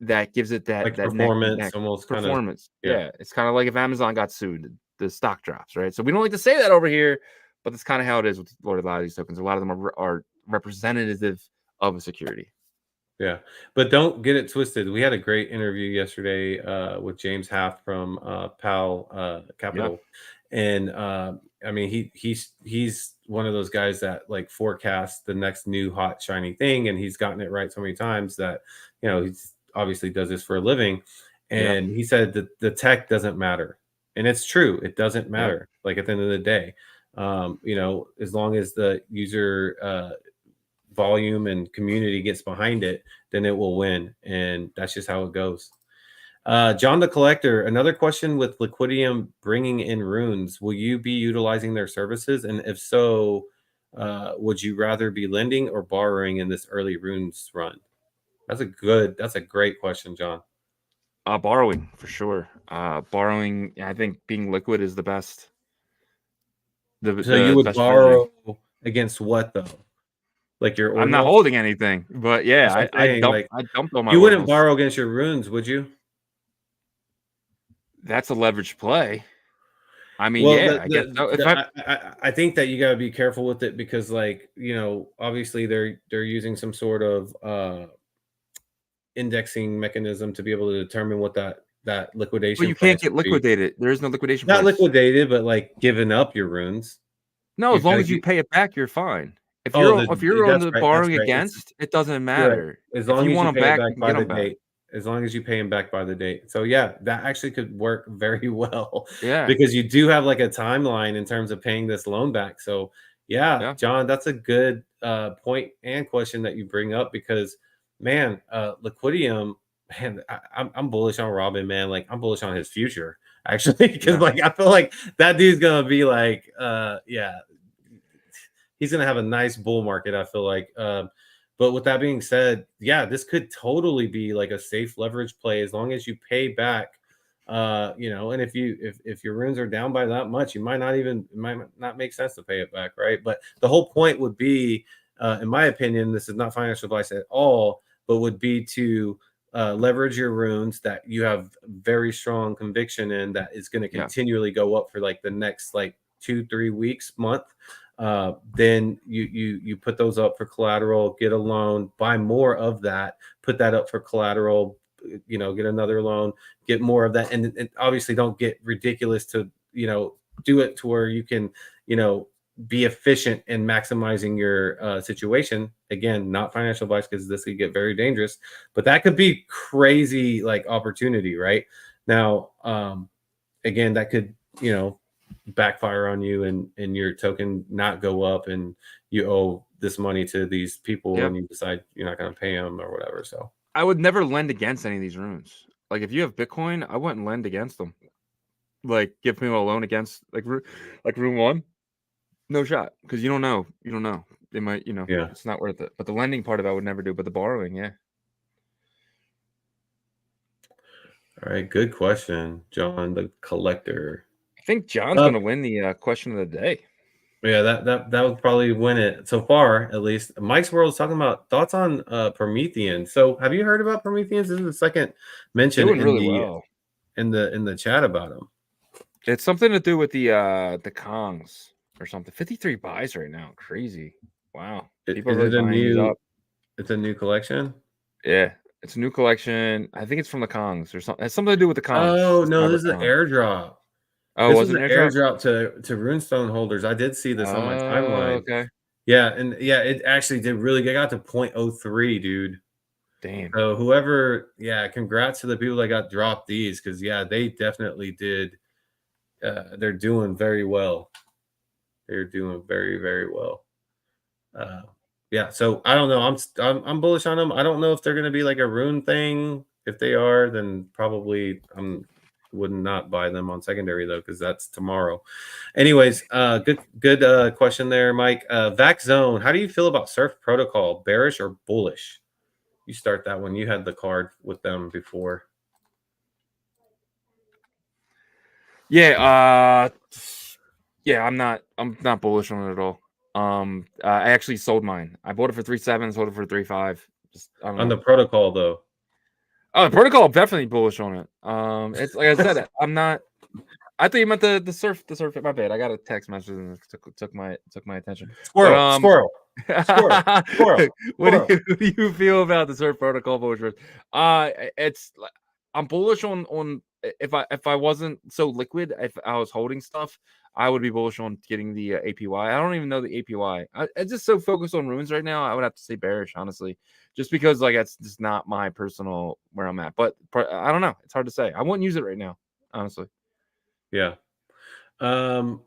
that gives it that like that performance, almost performance. Yeah, it's kind of like if Amazon got sued, the stock drops, right? So we don't like to say that over here, but that's kind of how it is with a lot of these tokens. A lot of them are representative of a security. Yeah, but don't get it twisted. We had a great interview yesterday with James Half from PAL Capital, and I mean he's one of those guys that like forecasts the next new hot shiny thing, and he's gotten it right so many times that, you know, he's obviously does this for a living, and he said that the tech doesn't matter. And it's true. It doesn't matter. Like at the end of the day, you know, as long as the user volume and community gets behind it, then it will win. And that's just how it goes. John the Collector, another question with Liquidium bringing in runes. Will you be utilizing their services? And if so, would you rather be lending or borrowing in this early runes run? That's a great question, John. Borrowing for sure. Borrowing, I think being liquid is the best. So you would borrow against what though? Like your Ordinals? I'm not holding anything, but yeah, I dumped all my. You wouldn't borrow against your runes, would you? That's a leveraged play. I mean, well, I guess so. I think that you got to be careful with it, because, like, you know, obviously they're using some sort of indexing mechanism to be able to determine what that liquidation. But you can't get liquidated. There is no liquidation. Not liquidated, but like giving up your runes. No, as long as you pay it back, you're fine. If you're on the borrowing against, it doesn't matter. Right. As long as you want them back by the date. As long as you pay them back by the date. So yeah, that actually could work very well. Yeah, because you do have like a timeline in terms of paying this loan back. So yeah. John, that's a good point and question that you bring up, because man, Liquidium, man, I'm bullish on Robin, man. Like I'm bullish on his future, actually, because like I feel like that dude's gonna be like, he's gonna have a nice bull market, I feel like. But with that being said, yeah, this could totally be like a safe leverage play as long as you pay back. You know, and if your runes are down by that much, it might not make sense to pay it back, right? But the whole point would be, in my opinion, this is not financial advice at all, but would be to leverage your runes that you have very strong conviction in, that is going to continually go up for like the next like 2-3 weeks, month. Then you put those up for collateral, get a loan, buy more of that, put that up for collateral, you know, get another loan, get more of that, and obviously don't get ridiculous to, you know, do it to where you can, you know, be efficient in maximizing your situation. Again, not financial advice, because this could get very dangerous, but that could be crazy like opportunity, right? Now, again, that could, backfire on you and your token not go up, and you owe this money to these people, Yeah. and you decide you're not going to pay them or whatever. So I would never lend against any of these runes. Like if you have Bitcoin, I wouldn't lend against them. Like give me a loan against like Rune 1. No shot, because you don't know. You don't know. They might, yeah. it's not worth it. But the lending part of it I would never do. But the borrowing, yeah. All right, good question, John the Collector. I think John's going to win the question of the day. Yeah, that would probably win it so far, at least. Mike's World is talking about thoughts on Promethean. So, have you heard about Prometheans? This is the second mention Doing really well in the chat about him. It's something to do with the Kongs or something. 53 buys right now, crazy. Wow, people are really buying these up. It's a new collection. Yeah, it's a new collection. I think it's from the Kongs or something. It has something to do with the Kongs. Oh no, this is an airdrop. Oh, this was it an airdrop? to Runestone holders. I did see this on my timeline. Okay. Yeah, and yeah, it actually did really good. I got to 0.03, dude. Damn. So whoever, congrats to the people that got dropped these, because they definitely did. They're doing very well. They're doing very, very well. So I don't know. I'm bullish on them. I don't know if they're going to be like a rune thing. If they are, then probably would not buy them on secondary though, because that's tomorrow. Anyways, good question there, Mike. Vac Zone, how do you feel about Surf Protocol? Bearish or bullish? You start that one. You had the card with them before. Yeah, I'm not bullish on it at all. I actually sold mine. I bought it for 3.7, sold it for 3.5. Just on the protocol though. Oh, the protocol, I'm definitely bullish on it. It's like I said, I'm not. I thought you meant the surf. My bad. I got a text message and it took my attention. Squirrel. What do you feel about the surf protocol bullish? It's I'm bullish on if I wasn't so liquid, if I was holding stuff, I would be bullish on getting the APY. I don't even know the APY. I'm just so focused on runes right now. I would have to say bearish, honestly, just because like that's just not my personal where I'm at. But I don't know. It's hard to say. I wouldn't use it right now, honestly. Yeah. For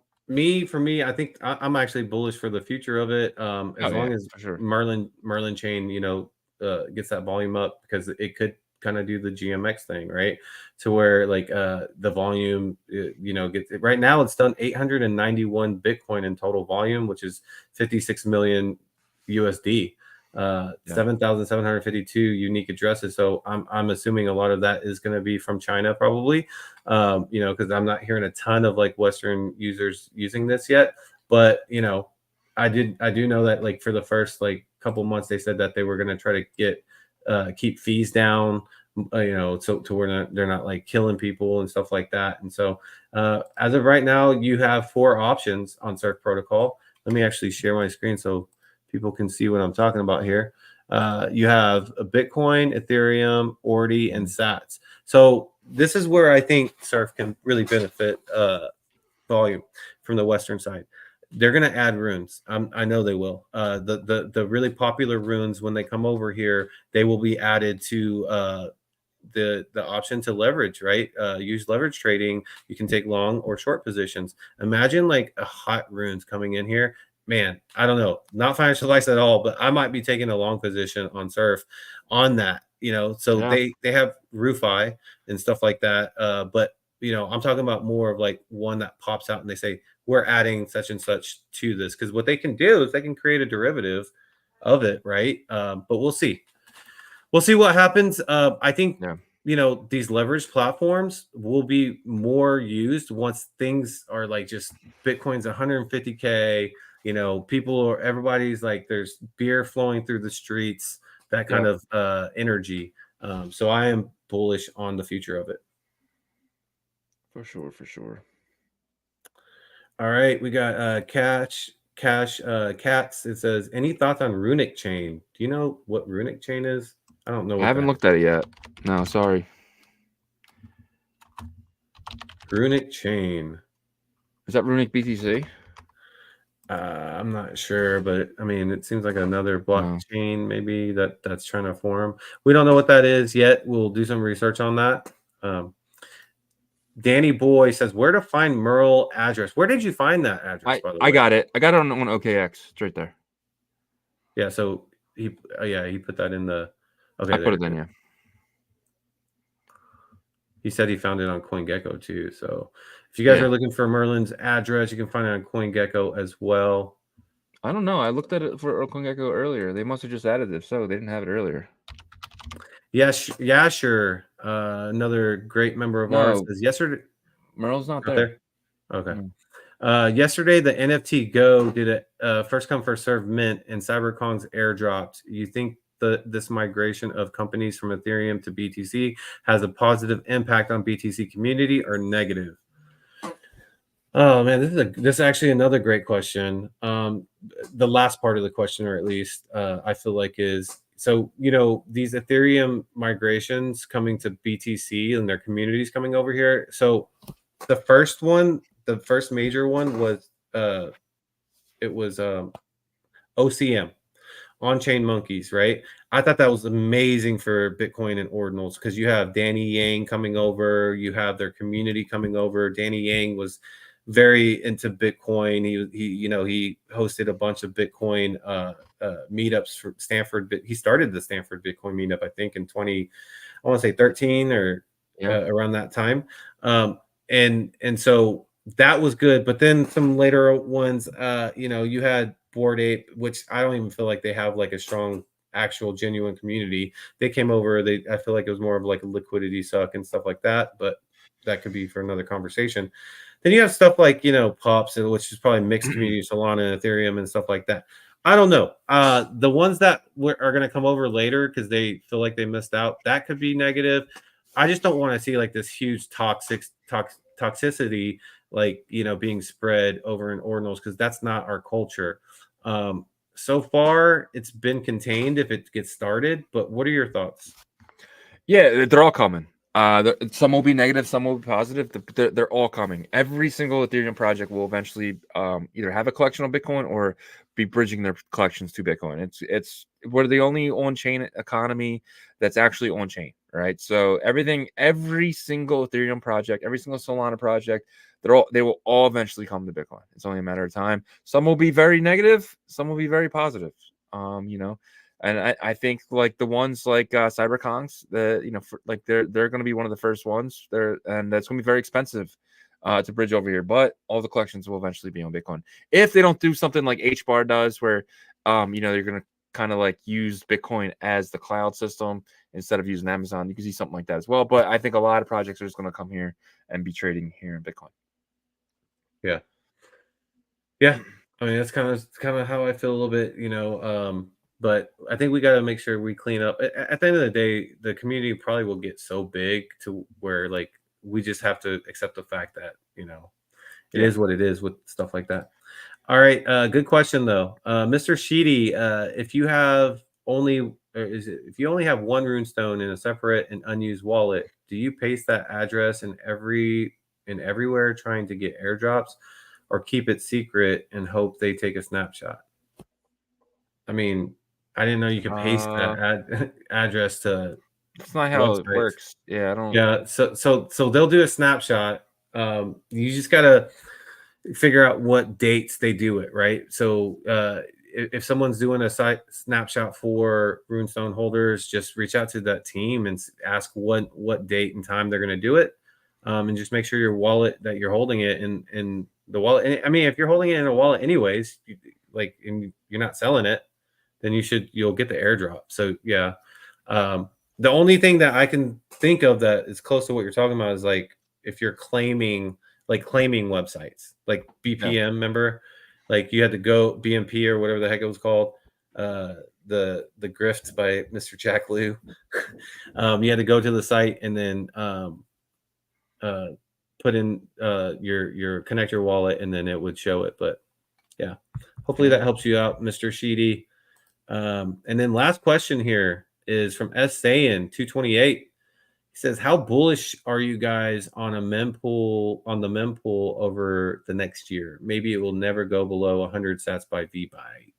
me, I think I'm actually bullish for the future of it. As long as Merlin chain, gets that volume up, because it could kind of do the GMX thing, right? To where like the volume, gets right now it's done 891 Bitcoin in total volume, which is 56 million USD. 7,752 unique addresses. So I'm assuming a lot of that is going to be from China, probably, because I'm not hearing a ton of like Western users using this yet. But I do know that like for the first like couple months they said that they were going to try to keep fees down, so to where they're not like killing people and stuff like that. And so as of right now, you have 4 options on Surf Protocol. Let me actually share my screen so people can see what I'm talking about here. You have a Bitcoin, Ethereum, Ordi, and Sats. So this is where I think Surf can really benefit volume from the Western side. They're going to add runes. I know they will. The really popular runes, when they come over here, they will be added to the option to leverage, right? Use leverage trading. You can take long or short positions. Imagine like a hot runes coming in here. Man, I don't know, not financial advice at all, but I might be taking a long position on Surf on that, so they have RuFi and stuff like that. But, I'm talking about more of like one that pops out and they say, we're adding such and such to this. Because what they can do is they can create a derivative of it, right? But we'll see. We'll see what happens. I think, these leverage platforms will be more used once things are like just Bitcoin's 150K. Everybody's like, there's beer flowing through the streets, that kind of energy. So I am bullish on the future of it. For sure. All right, we got Cats. It says, any thoughts on Runic Chain? Do you know what Runic Chain is? I don't know. I haven't looked at it yet. No, sorry. Runic Chain. Is that Runic BTC? I'm not sure, but I mean, it seems like another blockchain maybe that's trying to form. We don't know what that is yet. We'll do some research on that. Danny Boy says, where to find Merle address. Where did you find that address, by the way? I got it. I got it on OKX. It's right there. Yeah, so he put that in the okay. I put it in, yeah. He said he found it on CoinGecko too. So if you guys Yeah. are looking for Merlin's address, you can find it on CoinGecko as well. I don't know. I looked at it for CoinGecko earlier. They must have just added it. So they didn't have it earlier. Yes, yeah, sure. Another great member of ours says yesterday. Merle's not there. Okay. Yesterday, the NFT Go did a first come first serve mint, and CyberKong's airdropped. You think this migration of companies from Ethereum to BTC has a positive impact on BTC community or negative? Oh man, this is actually another great question. The last part of the question, or at least I feel like, is so these Ethereum migrations coming to BTC and their communities coming over here. So the first major one was OCM, on-chain monkeys, right? I thought that was amazing for Bitcoin and Ordinals because you have Danny Yang coming over, you have their community coming over. Danny Yang was very into Bitcoin. He hosted a bunch of Bitcoin meetups for Stanford. He started the Stanford Bitcoin meetup, I think, in 2013 or around that time. And so that was good. But then some later ones, you had Bored Ape, which I don't even feel like they have like a strong actual genuine community. They came over, I feel like it was more of like a liquidity suck and stuff like that, but that could be for another conversation. Then you have stuff like Pops, which is probably mixed community, Solana and Ethereum and stuff like that. I don't know. The ones that are going to come over later because they feel like they missed out, that could be negative. I just don't want to see like this huge toxicity like being spread over in Ordinals, because that's not our culture. So far it's been contained if it gets started, but what are your thoughts? Yeah, they're all coming. Some will be negative, some will be positive. They're all coming. Every single Ethereum project will eventually either have a collection of Bitcoin or be bridging their collections to Bitcoin. We're the only on-chain economy that's actually on-chain, right? So every single Ethereum project, every single Solana project, they will all eventually come to Bitcoin. It's only a matter of time. Some will be very negative, some will be very positive. And I think like the ones like CyberKong's, they're going to be one of the first ones there, and that's going to be very expensive to bridge over here. But all the collections will eventually be on Bitcoin if they don't do something like HBAR does, where you're going to kind of like use Bitcoin as the cloud system instead of using Amazon. You can see something like that as well. But I think a lot of projects are just going to come here and be trading here in Bitcoin. Yeah. I mean, that's kind of how I feel a little bit, but I think we got to make sure we clean up. At the end of the day, the community probably will get so big to where like we just have to accept the fact that it is what it is with stuff like that. All right, good question though, Mr. Sheedy. If you only have one runestone in a separate and unused wallet, do you paste that address in everywhere trying to get airdrops, or keep it secret and hope they take a snapshot? I mean, I didn't know you could paste that address to. That's not how it works. Yeah, I don't. Yeah, so they'll do a snapshot. You just gotta figure out what dates they do it, right? So if someone's doing a site snapshot for runestone holders, just reach out to that team and ask what date and time they're going to do it, and just make sure your wallet that you're holding it in the wallet. I mean, if you're holding it in a wallet anyways, and you're not selling it, then you'll get the airdrop. So yeah, the only thing that I can think of that is close to what you're talking about is like if you're claiming websites like BPM, remember, like you had to go BMP or whatever the heck it was called, the grift by Mr. Jack Liu. You had to go to the site and then put in your connect your wallet, and then it would show it. But yeah, hopefully that helps you out, Mr. Sheedy. And then last question here is from Sayan 228. He says, how bullish are you guys on the mempool over the next year? Maybe it will never go below 100 sats by VByte.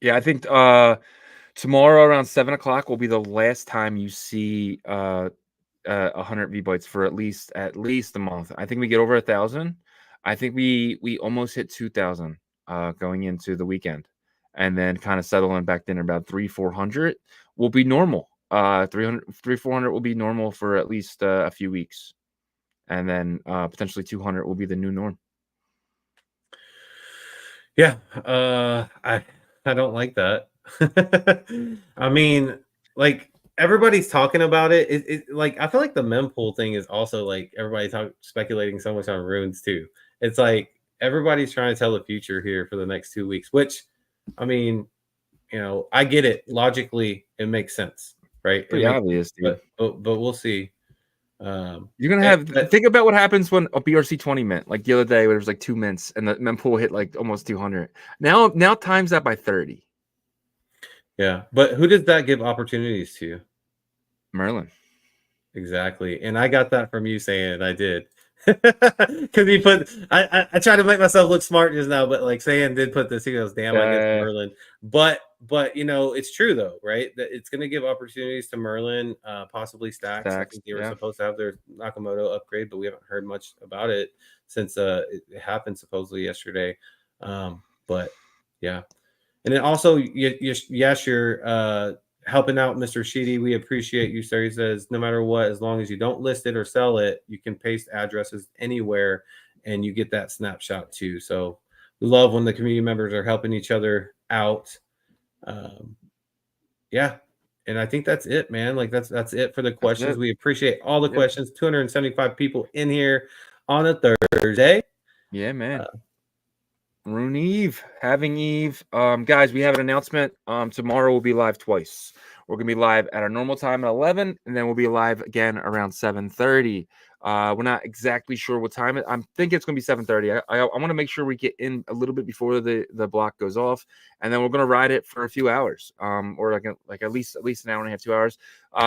Yeah, I think tomorrow around 7 o'clock will be the last time you see 100 V-bytes for at least a month. I think we get over 1,000. I think we almost hit 2,000 going into the weekend, and then kind of settling back in about 300-400 will be normal. 300-400 will be normal for at least a few weeks, and then potentially 200 will be the new norm. Yeah, I don't like that. I mean, like, everybody's talking about it. It like, I feel like the mempool thing is also like everybody's speculating so much on runes too. It's like everybody's trying to tell the future here for the next 2 weeks, which, I mean, you know, I get it. Logically, it makes sense, right? Pretty obvious, dude. But we'll see. You're gonna have think about what happens when a BRC 20 mint, like the other day, where it was like 2 mints and the mempool hit like almost 200. Now times that by 30. Yeah, but who does that give opportunities to? Merlin. Exactly, and I got that from you saying I did. Because he put, I try to make myself look smart just now, but like Saiyan did put this, he goes, damn, I guess Merlin. But you know, it's true though, right? That it's going to give opportunities to Merlin, possibly Stacks. I think they were supposed to have their Nakamoto upgrade, but we haven't heard much about it since it happened supposedly yesterday. But yeah, and then also, yes, you're helping out Mr. Sheedy. We appreciate you, sir. He says, no matter what, as long as you don't list it or sell it, you can paste addresses anywhere and you get that snapshot too. So we love when the community members are helping each other out. Yeah. And I think that's it, man. Like that's it for the questions. We appreciate all the questions. 275 people in here on a Thursday. Yeah, man. Rune Eve, Halving Eve. Guys, we have an announcement. Tomorrow we'll be live twice. We're gonna be live at our normal time at 11, and then we'll be live again around 7:30. We're not exactly sure what time I'm thinking it's gonna be 7:30. I want to make sure we get in a little bit before the block goes off, and then we're gonna ride it for a few hours, or like at least an hour and a half, 2 hours.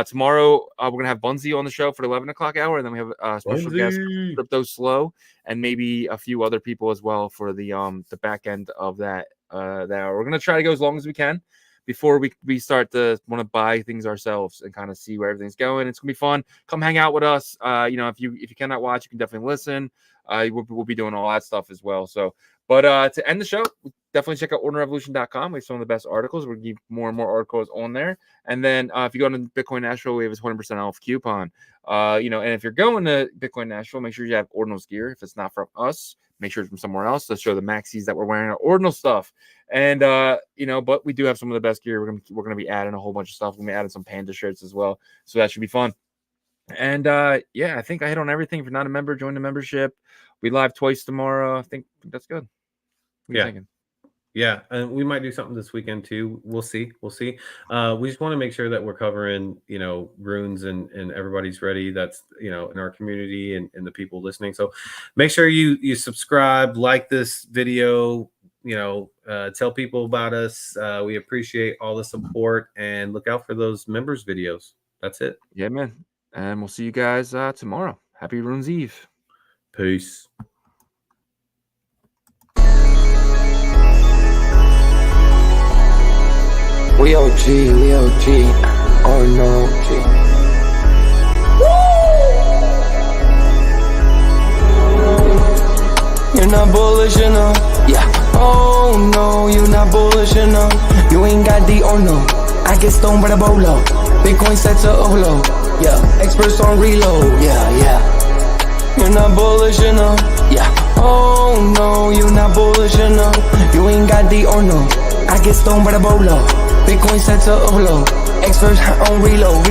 Tomorrow we're gonna have Bunzi on the show for the 11 o'clock hour, and then we have a special guest, Crypto Slow, and maybe a few other people as well for the back end of that. We're gonna try to go as long as we can before we start to want to buy things ourselves and kind of see where everything's going. It's gonna be fun. Come hang out with us. You know, if you cannot watch, you can definitely listen. We'll be doing all that stuff as well. So, but to end the show, definitely check out ordinalrevolution.com. We have some of the best articles. We're gonna keep more and more articles on there. And then if you go to Bitcoin Nashville, we have a 20% off coupon. You know, and if you're going to Bitcoin Nashville, make sure you have Ordinals gear. If it's not from us, make sure it's from somewhere else to show the maxis that we're wearing our Ordinal stuff. And you know, but we do have some of the best gear. We're gonna be adding a whole bunch of stuff. We're gonna be adding some Panda shirts as well. So that should be fun. And yeah, I think I hit on everything. If you're not a member, join the membership. We live twice tomorrow. I think that's good. What are you thinking? Yeah, and we might do something this weekend too. We'll see. We just want to make sure that we're covering, you know, runes and everybody's ready. That's, you know, in our community and the people listening. So make sure you subscribe, like this video, you know, tell people about us. We appreciate all the support and look out for those members videos. That's it. Yeah, man. And we'll see you guys tomorrow. Happy Runes Eve. Peace. We OG, oh no, G. You're not bullish enough, yeah. Oh no, you're not bullish enough. You ain't got D, oh no. I get stoned by the bolo. Bitcoin set to overload, yeah. Experts on reload, yeah. You're not bullish enough, yeah. Oh no, you're not bullish enough. You ain't got D, oh no. I get stoned by the bolo. Bitcoin set to overload. Experts on reload.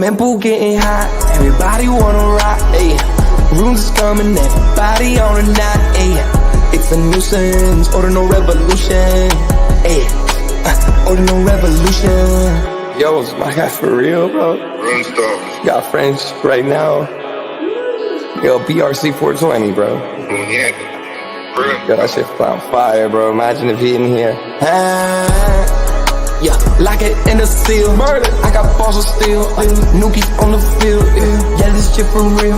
Mempool getting hot. Everybody wanna rock, ayy. Runes is coming, everybody on a knot, ayy. It's a nuisance, Ordinal Revolution, ayy. Ordinal Revolution. Yo, it's my guy for real, bro. Rune Strategies. Got friends right now. Yo, BRC 420, bro. Yeah. Yo, that shit on fire, bro. Imagine if he in here. Yeah, lock it in the seal. Merlin. I got balls of steel. Nookie on the field. Yeah, this shit for real.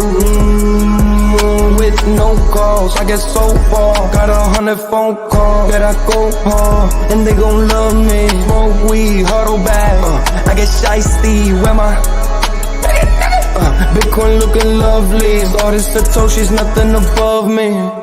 With no calls, I get so far. Got 100 phone calls that I go hard, and they gon' love me. Smoke weed, huddle back. I get shiesty. Where my Bitcoin looking lovely. All this Satoshi's nothing above me.